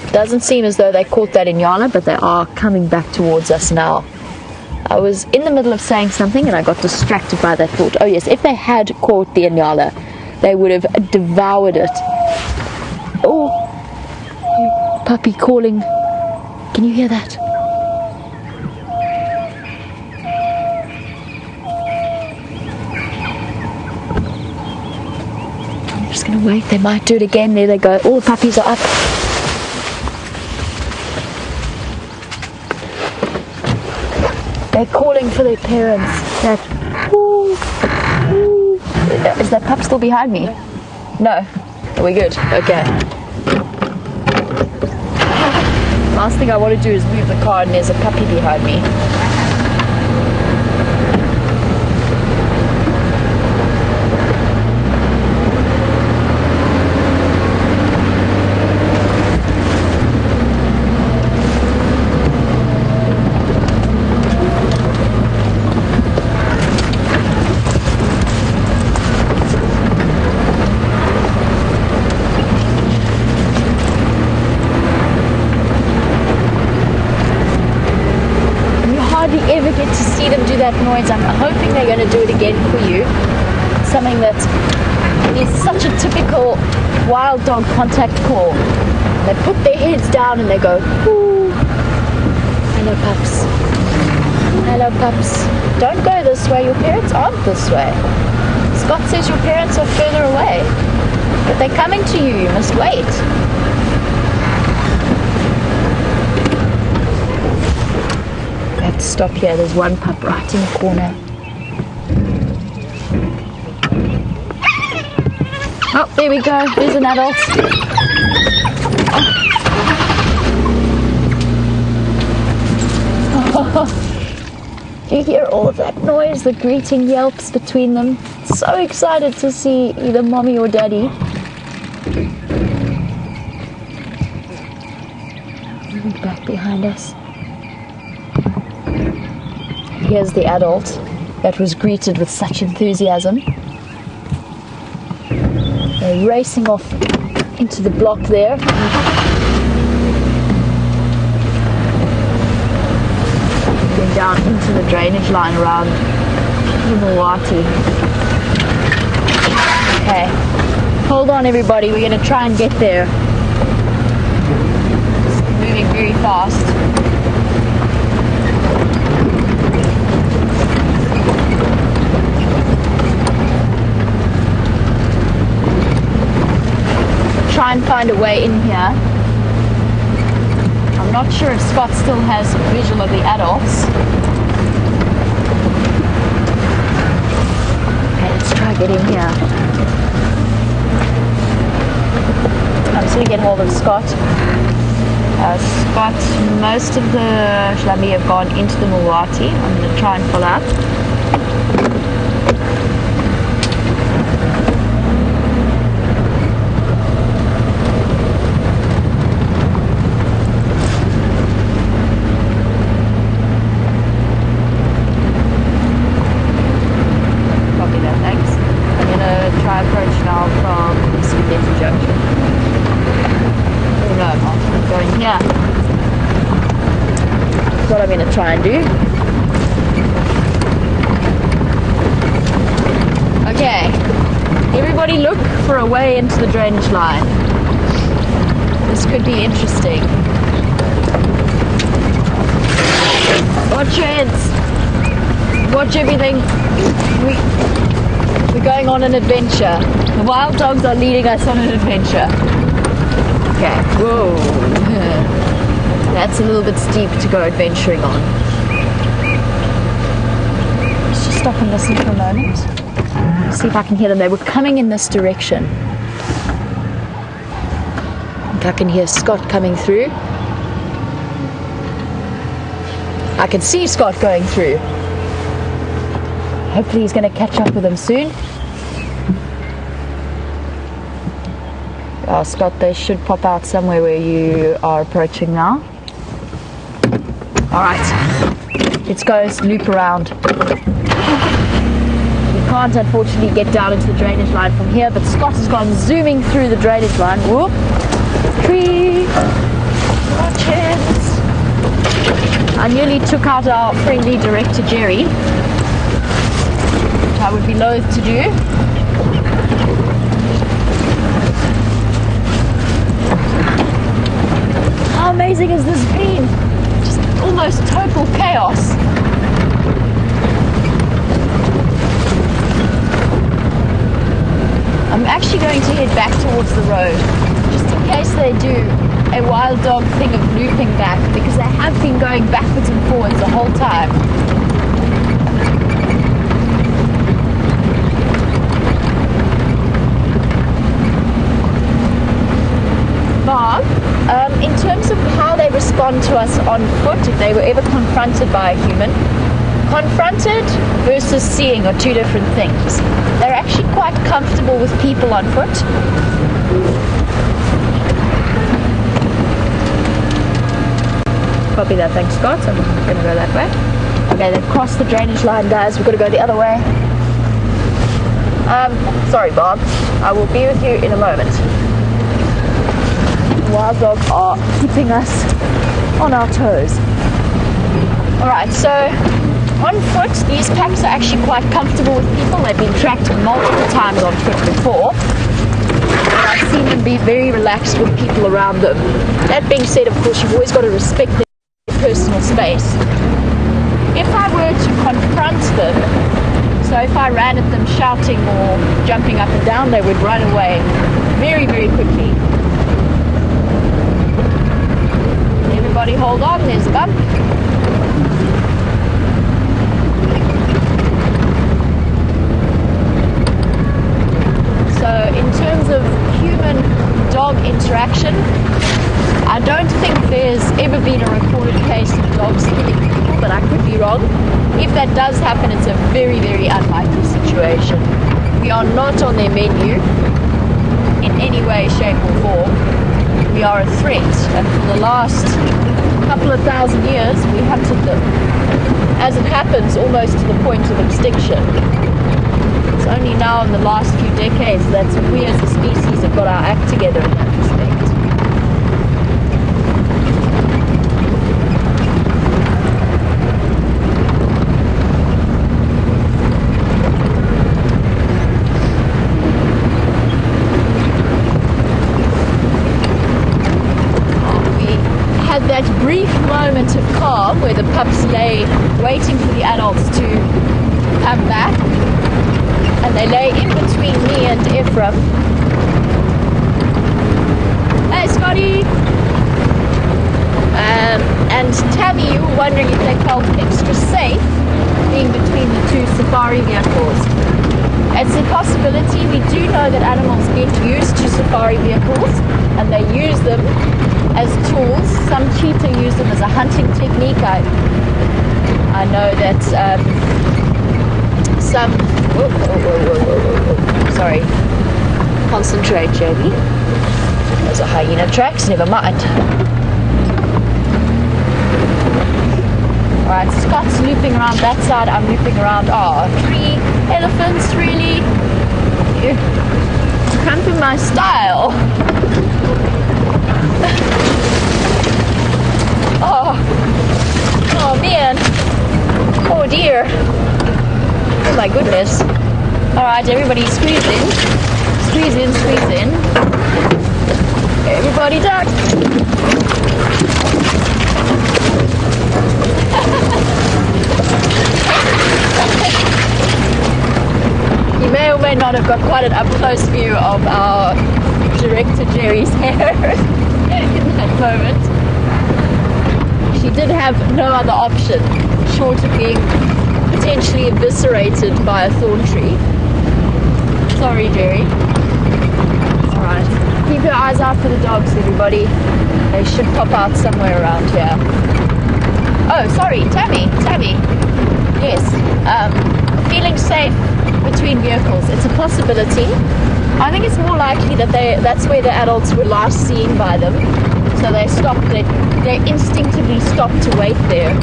it doesn't seem as though they caught that Inyala, but they are coming back towards us now. I was in the middle of saying something and I got distracted by that thought. Oh yes, if they had caught the Inyala, they would have devoured it. Oh, puppy calling. Can you hear that? I'm just going to wait. They might do it again. There they go. All the puppies are up. They're calling for their parents. That, ooh, ooh. Is that pup still behind me? No. Are we good? Okay. Last thing I want to do is move the car and there's a puppy behind me. Ever get to see them do that noise. I'm hoping they're going to do it again for you. Something that is such a typical wild dog contact call. They put their heads down and they go, ooh. Hello pups. Hello pups. Don't go this way, your parents aren't this way. Scott says your parents are further away, but they're coming to you, you must wait. Stop here, there's one pup right in the corner. Oh, there we go, there's an adult. Oh. You hear all of that noise, the greeting yelps between them. So excited to see either mommy or daddy. Moving back behind us. Here's the adult that was greeted with such enthusiasm. They're racing off into the block there. Going down into the drainage line around Umawati. Okay, hold on everybody, we're going to try and get there. Just moving very fast. Try and find a way in here. I'm not sure if Scott still has visual of the adults. Okay, let's try getting here. I'm just going to get hold of Scott. Scott, most of the Shlami have gone into the Mulwati. I'm going to try and pull up. What I'm going to try and do. Okay, everybody look for a way into the drainage line. This could be interesting. Watch your heads. Watch everything. We're going on an adventure. The wild dogs are leading us on an adventure. Okay. Whoa. That's a little bit steep to go adventuring on. Let's just stop and listen for a moment. See if I can hear them. They were coming in this direction. I think I can hear Scott coming through. I can see Scott going through. Hopefully he's going to catch up with them soon. Oh, Scott, they should pop out somewhere where you are approaching now. Alright, let's go loop around. We can't unfortunately get down into the drainage line from here, but Scott has gone zooming through the drainage line. Whoop! Tree! Watch it! I nearly took out our friendly director Jerry, which I would be loath to do. How amazing has this been? Just almost total chaos. I'm actually going to head back towards the road, just in case they do a wild dog thing of looping back, because they have been going backwards and forwards the whole time. Bob, in terms of how they respond to us on foot, if they were ever confronted by a human, confronted versus seeing are two different things. They're actually quite comfortable with people on foot. Copy that, thanks Scott. I'm going to go that way. Okay, they've crossed the drainage line, guys. We've got to go the other way. Sorry, Bob. I will be with you in a moment. Wild dogs are keeping us on our toes. Alright, so on foot, these packs are actually quite comfortable with people. They've been tracked multiple times on foot before. And I've seen them be very relaxed with people around them. That being said, of course, you've always got to respect their personal space. If I were to confront them, so if I ran at them shouting or jumping up and down, they would run away very, very quickly. Everybody hold on, there's a bump. So in terms of human-dog interaction, I don't think there's ever been a recorded case of dogs killing people, but I could be wrong. If that does happen, it's a very, very unlikely situation. We are not on their menu in any way, shape or form. We are a threat, and for the last couple of thousand years we hunted them. As it happens, almost to the point of extinction. It's only now in the last few decades that we as a species have got our act together in that respect. That brief moment of calm where the pups lay waiting for the adults to come back, and they lay in between me and Ephraim. Hey Scotty! And Tammy, you were wondering if they felt extra safe being between the two safari vehicles. It's a possibility. We do know that animals get used to safari vehicles and they use them as tools. Some cheetah use them as a hunting technique. I know that some... Sorry. Concentrate, JB. Those are hyena tracks, never mind. Alright, Scott's looping around that side, I'm looping around. Oh, 3 elephants, really? You cramping my style. Oh man. Oh dear. Oh my goodness. Alright, everybody squeeze in. Squeeze in, squeeze in. Everybody duck. You may or may not have got quite an up-close view of our director Jerry's hair in that moment. She did have no other option short of being potentially eviscerated by a thorn tree. Sorry, Jerry. Alright. Keep your eyes out for the dogs, everybody. They should pop out somewhere around here. Oh, sorry, Tammy. Yes. Feeling safe between vehicles. It's a possibility. I think it's more likely that that's where the adults were last seen by them. So they stopped, they instinctively stopped to wait there.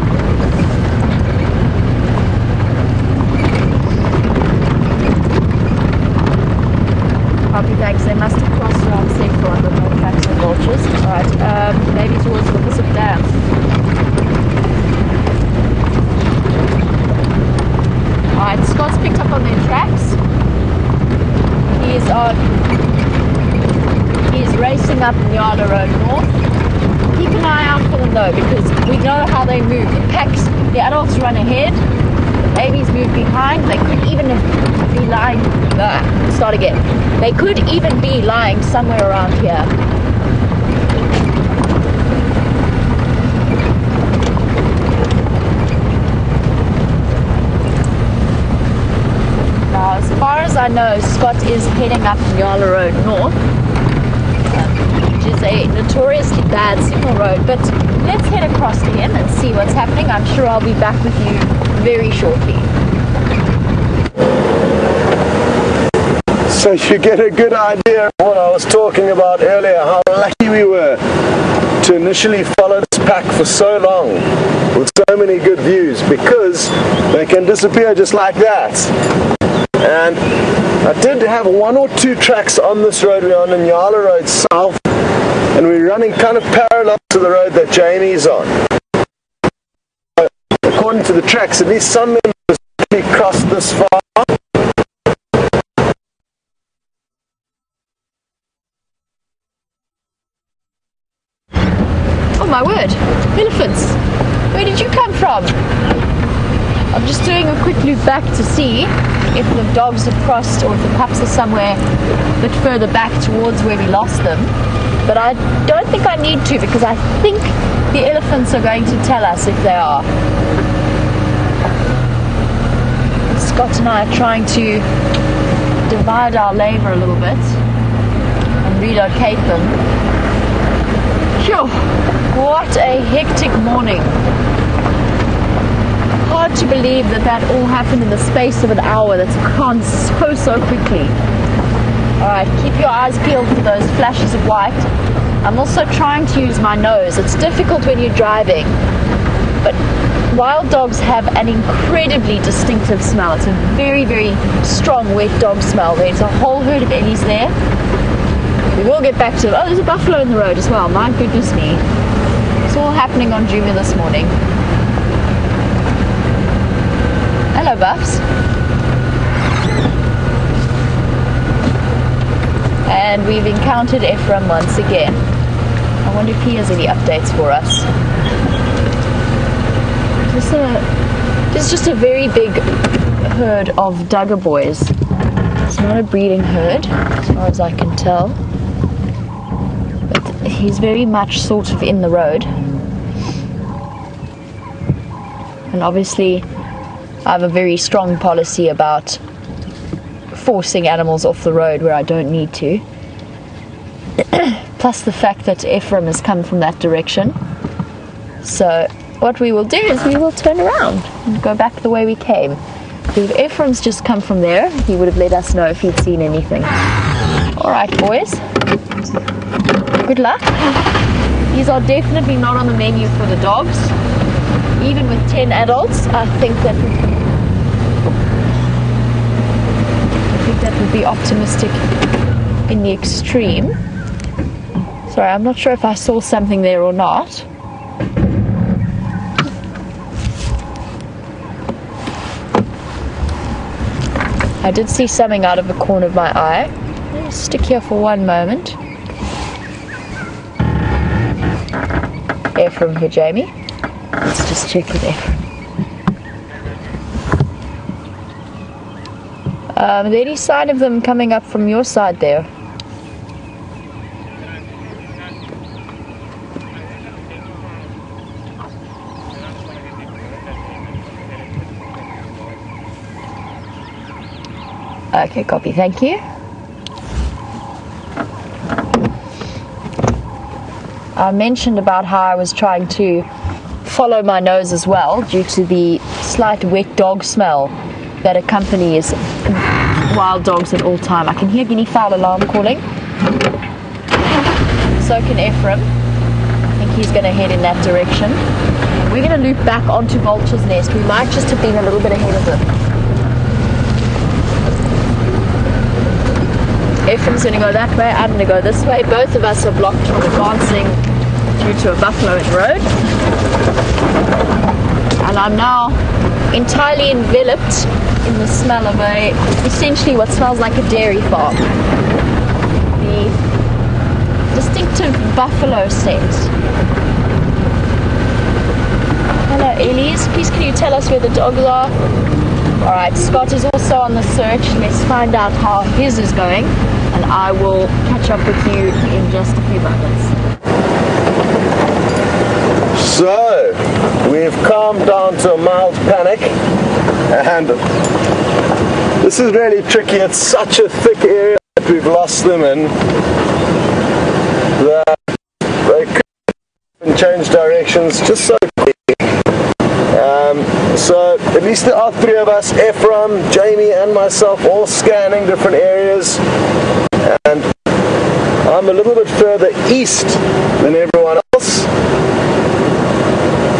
Copy, thanks. They must have crossed around Central under no tracks and vultures. Alright, maybe towards the Bishop Dam. Alright, Scott's picked up on their tracks. He is racing up Nyala Road North. Keep an eye out for them though, because we know how they move. The packs, the adults run ahead, the babies move behind. They could even be lying, start again. They could even be lying somewhere around here. Now, as far as I know, Scott is heading up Nyala Road North, which is a notoriously bad signal road, but let's head across to him and see what's happening. I'm sure I'll be back with you very shortly. So you get a good idea of what I was talking about earlier, how lucky we were to initially follow this pack for so long with so many good views, because they can disappear just like that. And I did have one or two tracks on this road. We're on Nyala Road South, and we're running kind of parallel to the road that Jamie's on. According to the tracks, at least some members actually crossed this far. Oh my word, elephants! Where did you come from? I'm just doing a quick loop back to see if the dogs have crossed or if the pups are somewhere a bit further back towards where we lost them. But I don't think I need to, because I think the elephants are going to tell us if they are. Scott and I are trying to divide our labour a little bit and relocate them. Phew, what a hectic morning. Hard to believe that all happened in the space of an hour. That's gone so quickly. Alright, keep your eyes peeled for those flashes of white. I'm also trying to use my nose. It's difficult when you're driving, but wild dogs have an incredibly distinctive smell. It's a very, very strong wet dog smell. There's a whole herd of ellies there. We will get back to it. Oh, there's a buffalo in the road as well. My goodness me. It's all happening on Djuma this morning. Hello, Buffs. And we've encountered Ephraim once again. I wonder if he has any updates for us. This is just a very big herd of Duggar boys. It's not a breeding herd, as far as I can tell. But he's very much sort of in the road. And obviously, I have a very strong policy about forcing animals off the road where I don't need to. Plus the fact that Ephraim has come from that direction. So what we will do is we will turn around and go back the way we came. If Ephraim's just come from there, he would have let us know if he'd seen anything. Alright, boys. Good luck. These are definitely not on the menu for the dogs. Even with 10 adults, I think that would be optimistic in the extreme. Sorry, I'm not sure if I saw something there or not. I did see something out of the corner of my eye. Let me stick here for one moment. Ephraim here, Jamie. Let's just check with Ephraim. Are there any sign of them coming up from your side there? Okay, copy, thank you. I mentioned about how I was trying to follow my nose as well due to the slight wet dog smell that accompanies wild dogs at all time. I can hear guinea fowl alarm calling. So can Ephraim. I think he's going to head in that direction. We're going to loop back onto Vulture's Nest. We might just have been a little bit ahead of them. Ephraim's going to go that way, I'm going to go this way. Both of us are blocked from advancing due to a buffalo in the road. And I'm now entirely enveloped in the smell of essentially what smells like a dairy farm. The distinctive buffalo scent. Hello Elise, please can you tell us where the dogs are? Alright, Scott is also on the search. Let's find out how his is going, and I will catch up with you in just a few moments. So, we've calmed down to a mild panic, and this is really tricky. It's such a thick area that we've lost them in that they could change directions just so quick. So at least there are three of us, Ephraim, Jamie and myself, all scanning different areas, and I'm a little bit further east than everyone else.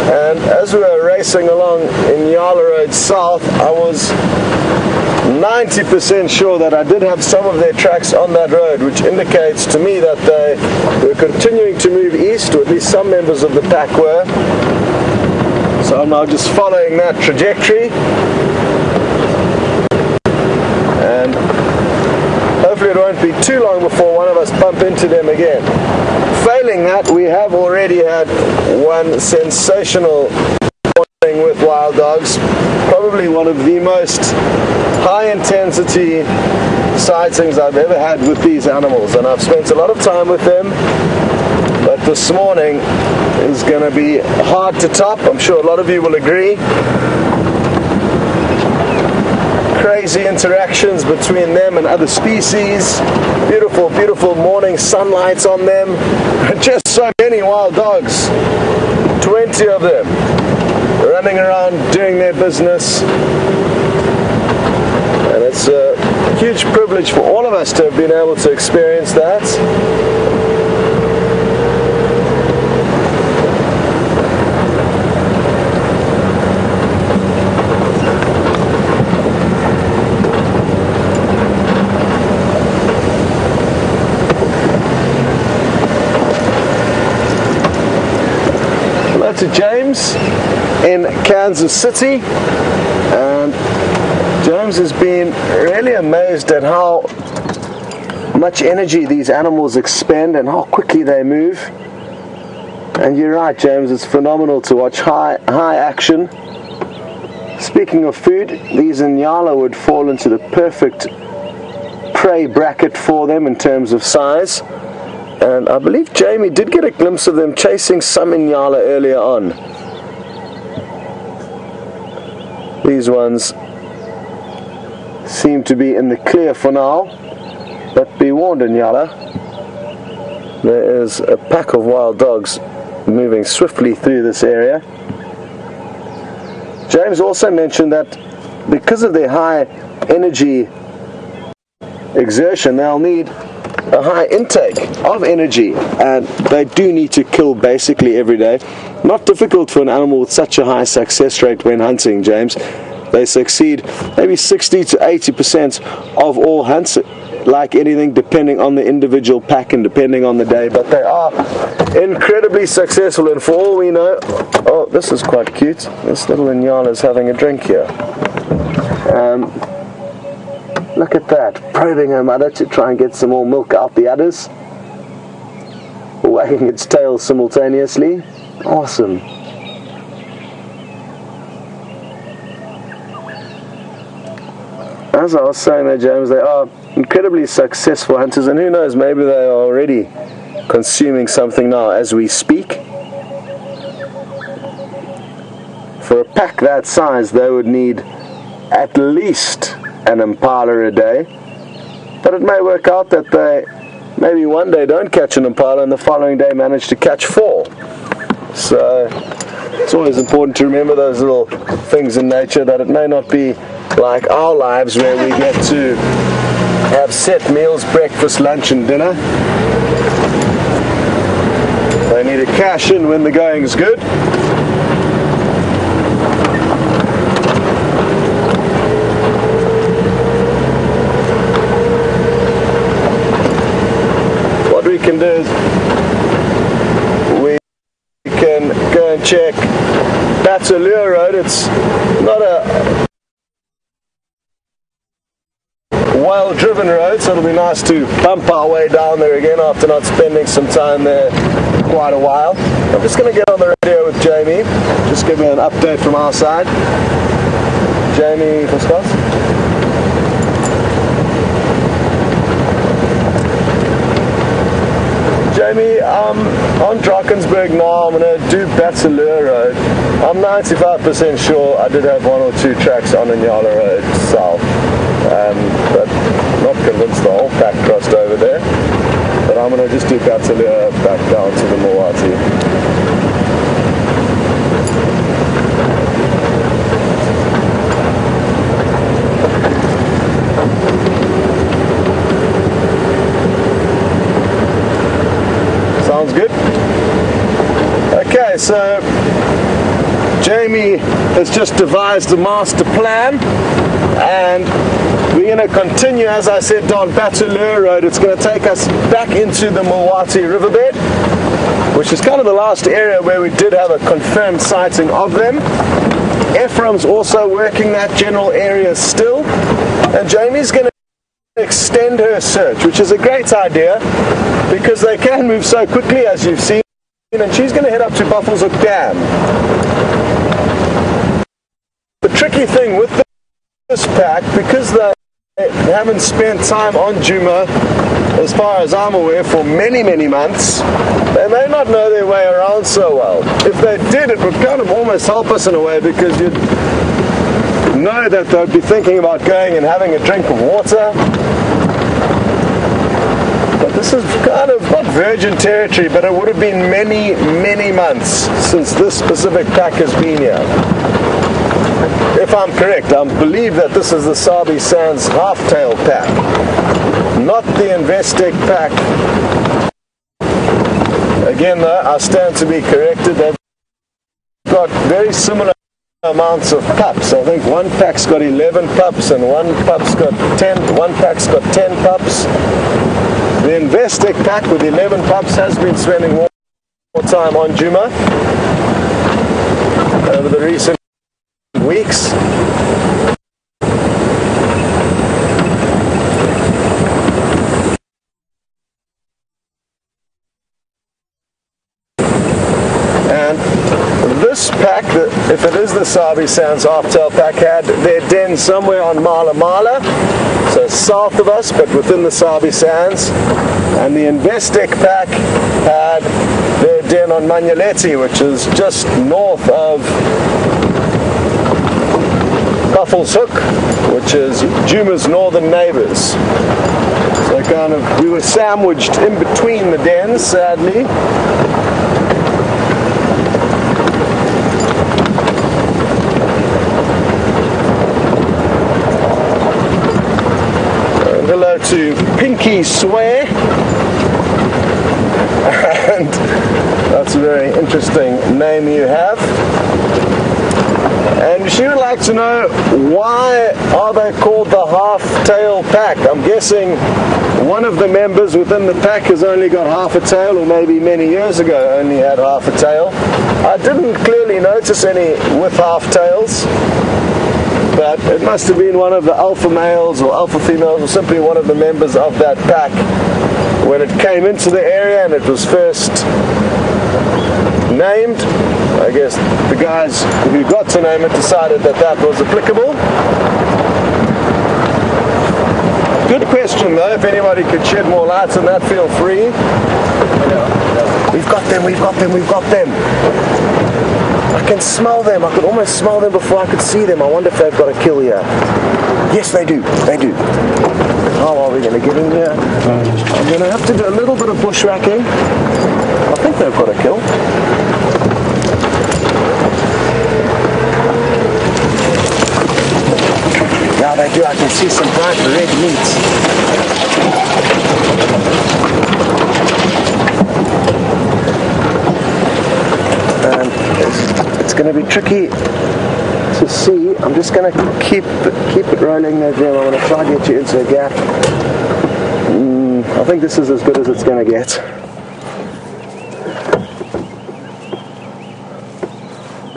And as we were racing along in Yala Road South, I was 90% sure that I did have some of their tracks on that road, which indicates to me that they were continuing to move east, or at least some members of the pack were. So I'm now just following that trajectory, and hopefully it won't be too long before one of us bump into them again. Failing that, we have already had one sensational morning with wild dogs, probably one of the most high intensity sightings I've ever had with these animals, and I've spent a lot of time with them. But this morning is going to be hard to top. I'm sure a lot of you will agree. Crazy interactions between them and other species. Beautiful, beautiful morning sunlight on them. Just so many wild dogs. 20 of them running around doing their business. And it's a huge privilege for all of us to have been able to experience that. To James in Kansas City, and James has been really amazed at how much energy these animals expend and how quickly they move. And you're right, James, it's phenomenal to watch high action. Speaking of food, these Inyala would fall into the perfect prey bracket for them in terms of size. And I believe Jamie did get a glimpse of them chasing some Inyala earlier on. These ones seem to be in the clear for now, but be warned, Inyala, there is a pack of wild dogs moving swiftly through this area. James also mentioned that because of their high energy exertion, they'll need a high intake of energy, and they do need to kill basically every day. Not difficult for an animal with such a high success rate when hunting, James. They succeed maybe 60 to 80% of all hunts, like anything, depending on the individual pack and depending on the day, but they are incredibly successful. And for all we know, oh, this is quite cute, this little Inyala is having a drink here. Look at that, probing her mother to try and get some more milk out the udders, wagging its tail simultaneously. Awesome. As I was saying there, James, they are incredibly successful hunters, and who knows, maybe they are already consuming something now as we speak. For a pack that size, they would need at least an impala a day, but it may work out that they maybe one day don't catch an impala and the following day manage to catch 4. So it's always important to remember those little things in nature, that it may not be like our lives where we get to have set meals, breakfast, lunch and dinner. They need to cash in when the going's good. What we can do is we can go and check Arathusa Road. It's not a well-driven road, so it'll be nice to bump our way down there again after not spending some time there quite a while. I'm just going to get on the radio with Jamie, just give me an update from our side. Jamie for Scots. Jamie, on Drakensberg now. I'm going to do Arathusa Road. I'm 95% sure I did have 1 or 2 tracks on Inyala Road south, but not convinced the whole pack crossed over there. But I'm going to just do Arathusa back down to the Mawati. Sounds good? Okay, so Jamie has just devised a master plan, and we're going to continue, as I said, down Arathusa Road. It's going to take us back into the Mawati riverbed, which is kind of the last area where we did have a confirmed sighting of them. Ephraim's also working that general area still, and Jamie's going to extend her search, which is a great idea because they can move so quickly, as you've seen, and she's going to head up to Buffalo's Hook Dam. The tricky thing with this pack, because they haven't spent time on Djuma, as far as I'm aware, for many, many months, they may not know their way around so well. If they did, it would kind of almost help us in a way, because you'd know that they'd be thinking about going and having a drink of water. But this is kind of not virgin territory, but it would have been many, many months since this specific pack has been here. If I'm correct, I believe that this is the Sabi Sands half-tail pack, not the Investec pack. Again though, I stand to be corrected. They've got very similar amounts of pups. I think one pack's got 11 pups and one pack's got 10 pups. The Investec pack with 11 pups has been spending more time on Djuma over the recent weeks. And this pack, if it is the Sabi Sands half-tail pack, had their den somewhere on Mala Mala, so south of us, but within the Sabi Sands. And the Investec pack had their den on Manyaleti, which is just north of Buffalo's Hook, which is Djuma's northern neighbours. So kind of, we were sandwiched in between the dens, sadly. Hello to Pinky Swear, and that's a very interesting name you have. And she would like to know, why are they called the half-tail pack? I'm guessing one of the members within the pack has only got half a tail, or maybe many years ago only had half a tail. I didn't clearly notice any with half tails, but it must have been one of the alpha males or alpha females, or simply one of the members of that pack when it came into the area and it was first named. I guess the guys who got to name it decided that that was applicable. Good question though, if anybody could shed more light on that, feel free. We've got them, we've got them, we've got them. I can smell them, I could almost smell them before I could see them. I wonder if they've got a kill here. Yes, they do, they do. How are we going to get in here? I'm going to have to do a little bit of bushwhacking. I think they've got a kill. Yeah, they do. I can see some bright red meat. And it's going to be tricky to see. I'm just going to keep it rolling there, Jim. I'm going to try to get you into a gap. I think this is as good as it's going to get.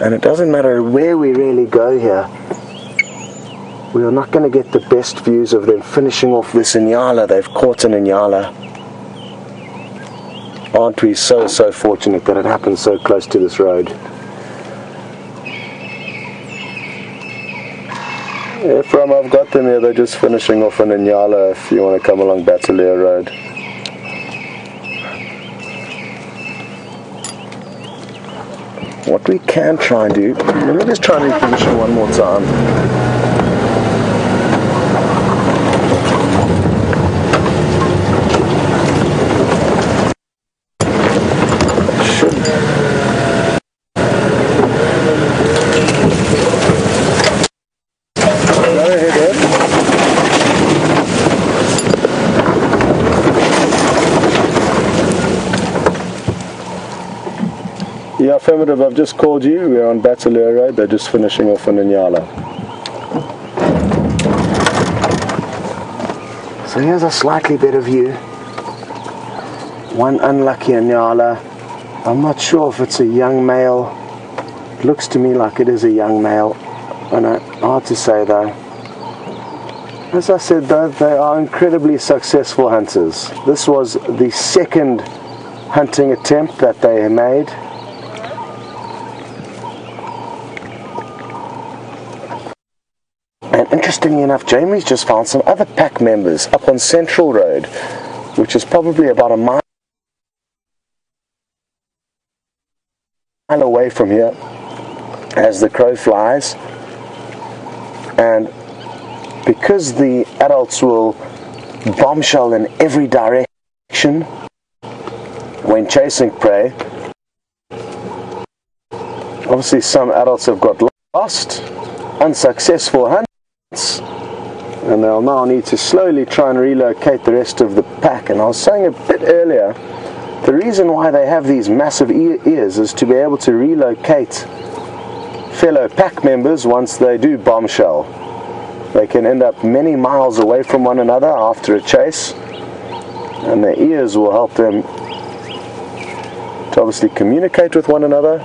And it doesn't matter where we really go here. We are not going to get the best views of them finishing off this Inyala. They've caught an Inyala. Aren't we so fortunate that it happened so close to this road? Yeah, from I've got them here, they're just finishing off an Inyala if you want to come along Batalia Road. What we can try and do, let me just try and reposition one more time. Yeah, affirmative, I've just called you. We're on Batalia Road. They're just finishing off an Inyala. So here's a slightly better view. One unlucky Inyala. I'm not sure if it's a young male. It looks to me like it is a young male. I know, hard to say though. As I said though, they are incredibly successful hunters. This was the second hunting attempt that they made. And interestingly enough, Jamie's just found some other pack members up on Central Road, which is probably about a mile away from here as the crow flies. And because the adults will bombshell in every direction when chasing prey, obviously some adults have got lost, unsuccessful hunts, and they'll now need to slowly try and relocate the rest of the pack. And I was saying a bit earlier, the reason why they have these massive ears is to be able to relocate fellow pack members once they do bombshell. They can end up many miles away from one another after a chase, and their ears will help them to obviously communicate with one another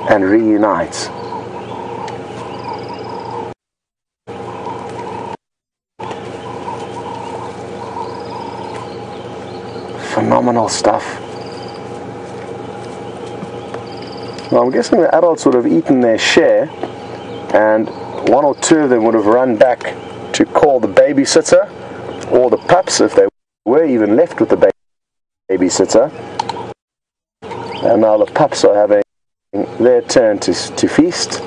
and reunite. Phenomenal stuff. Well, I'm guessing the adults would have eaten their share, and one or two of them would have run back to call the babysitter or the pups if they were even left with the babysitter. And now the pups are having their turn to feast.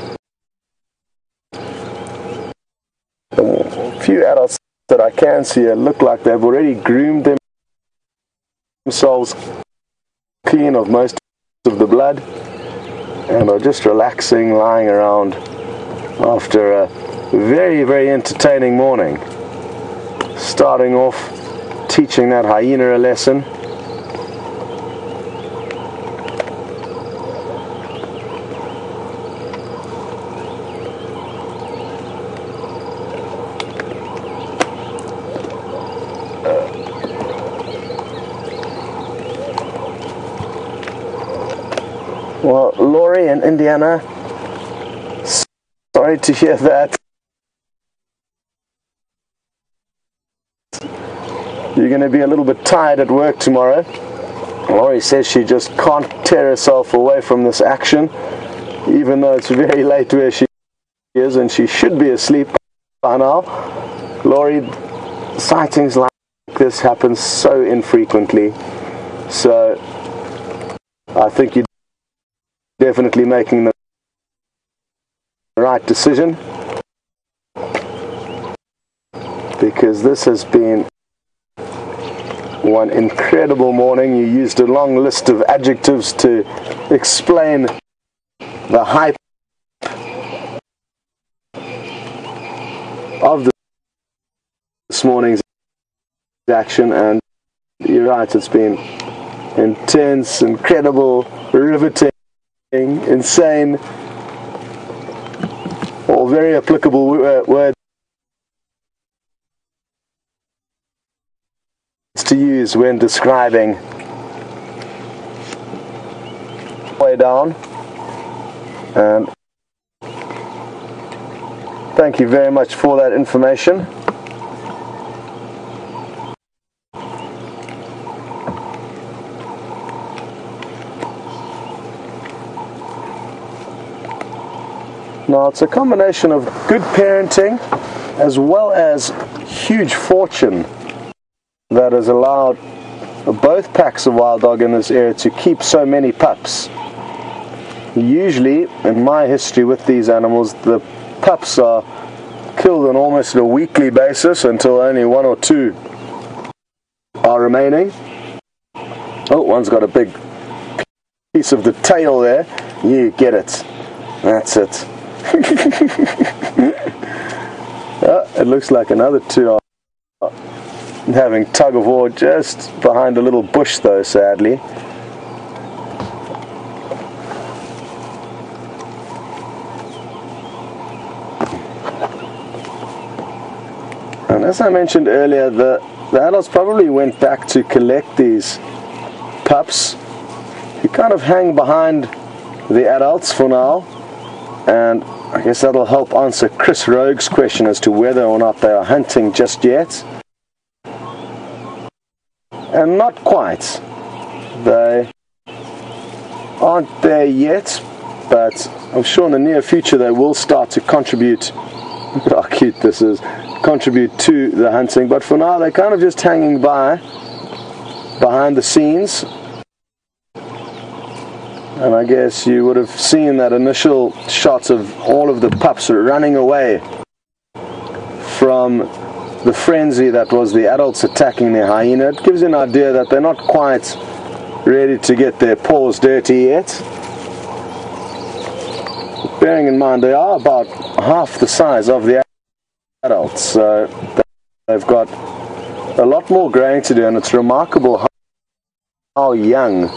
A few adults that I can see look like they've already groomed themselves clean of most of the blood and are just relaxing, lying around after a very, very entertaining morning. Starting off teaching that hyena a lesson. Well, Laurie in Indiana, sorry to hear that. You're going to be a little bit tired at work tomorrow. Laurie says she just can't tear herself away from this action, even though it's very late where she is and she should be asleep by now. Laurie, sightings like this happen so infrequently, so I think you're definitely making the right decision, because this has been one incredible morning. You used a long list of adjectives to explain the hype of this morning's action, and you're right, it's been intense, incredible, riveting, insane, all very applicable words to use when describing way down. And thank you very much for that information. Now, it's a combination of good parenting as well as huge fortune that has allowed both packs of wild dog in this area to keep so many pups. Usually, in my history with these animals, the pups are killed on almost a weekly basis until only 1 or 2 are remaining. Oh, one's got a big piece of the tail there. You get it. That's it. It looks like another 2 are having tug of war just behind a little bush though, sadly. And as I mentioned earlier, the adults probably went back to collect these pups, who kind of hang behind the adults for now. And I guess that'll help answer Chris Rogue's question as to whether or not they are hunting just yet. And not quite. They aren't there yet, but I'm sure in the near future they will start to contribute. Look at how cute this is. Contribute to the hunting, but for now they're kind of just hanging behind the scenes. And I guess you would have seen that initial shot of all of the pups running away from the frenzy that was the adults attacking the hyena. It gives you an idea that they're not quite ready to get their paws dirty yet. But bearing in mind they are about half the size of the adults, so they've got a lot more growing to do, and it's remarkable how young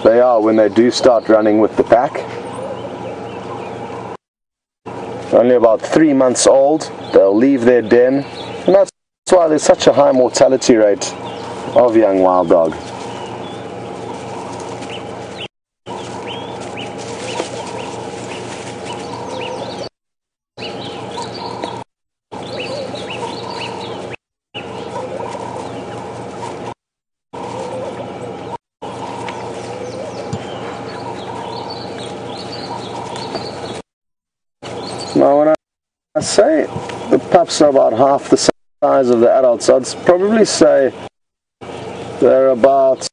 they are when they do start running with the pack. Only about 3 months old, they'll leave their den, and that's why there's such a high mortality rate of young wild dog. Now when I say the pups are about half the size of the adults, I'd probably say they're about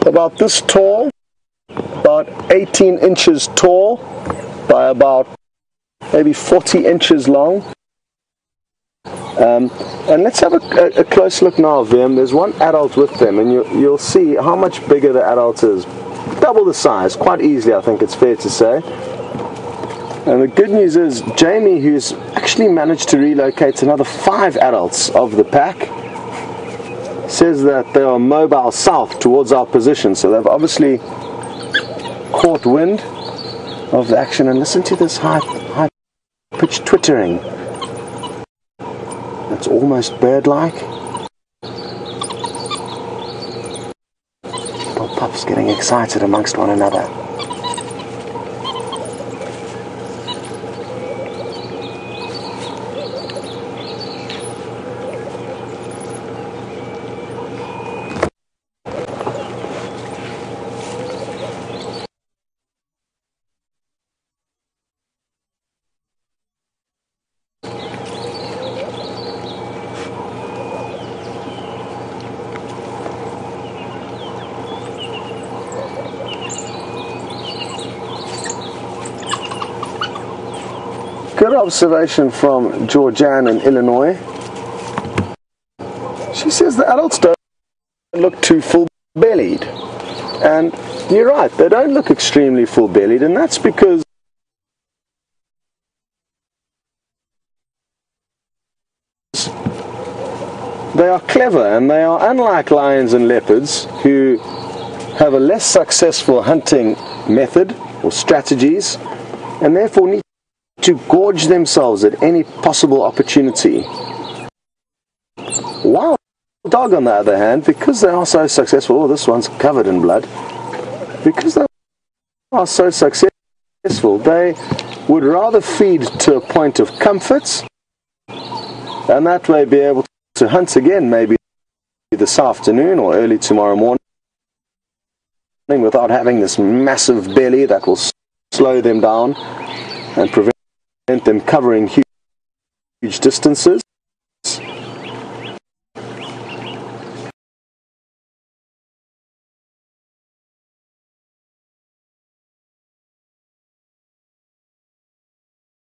about this tall, about 18 inches tall by about maybe 40 inches long. And let's have a close look now of them. There's one adult with them, and you'll see how much bigger the adult is. Double the size, quite easily, I think it's fair to say. And the good news is Jamie, who's actually managed to relocate another 5 adults of the pack, says that they are mobile south towards our position, so they've obviously caught wind of the action. And listen to this high-pitched twittering. It's almost bird-like. Pups getting excited amongst one another. good observation from Georgianne in Illinois. She says the adults don't look too full-bellied. And you're right, they don't look extremely full-bellied, and that's because they are clever, and they are unlike lions and leopards who have a less successful hunting method or strategies, and therefore need to gorge themselves at any possible opportunity. Wild dog, on the other hand, because they are so successful, oh, this one's covered in blood, because they are so successful, they would rather feed to a point of comfort, and that way be able to hunt again maybe this afternoon or early tomorrow morning without having this massive belly that will slow them down and prevent them covering huge distances.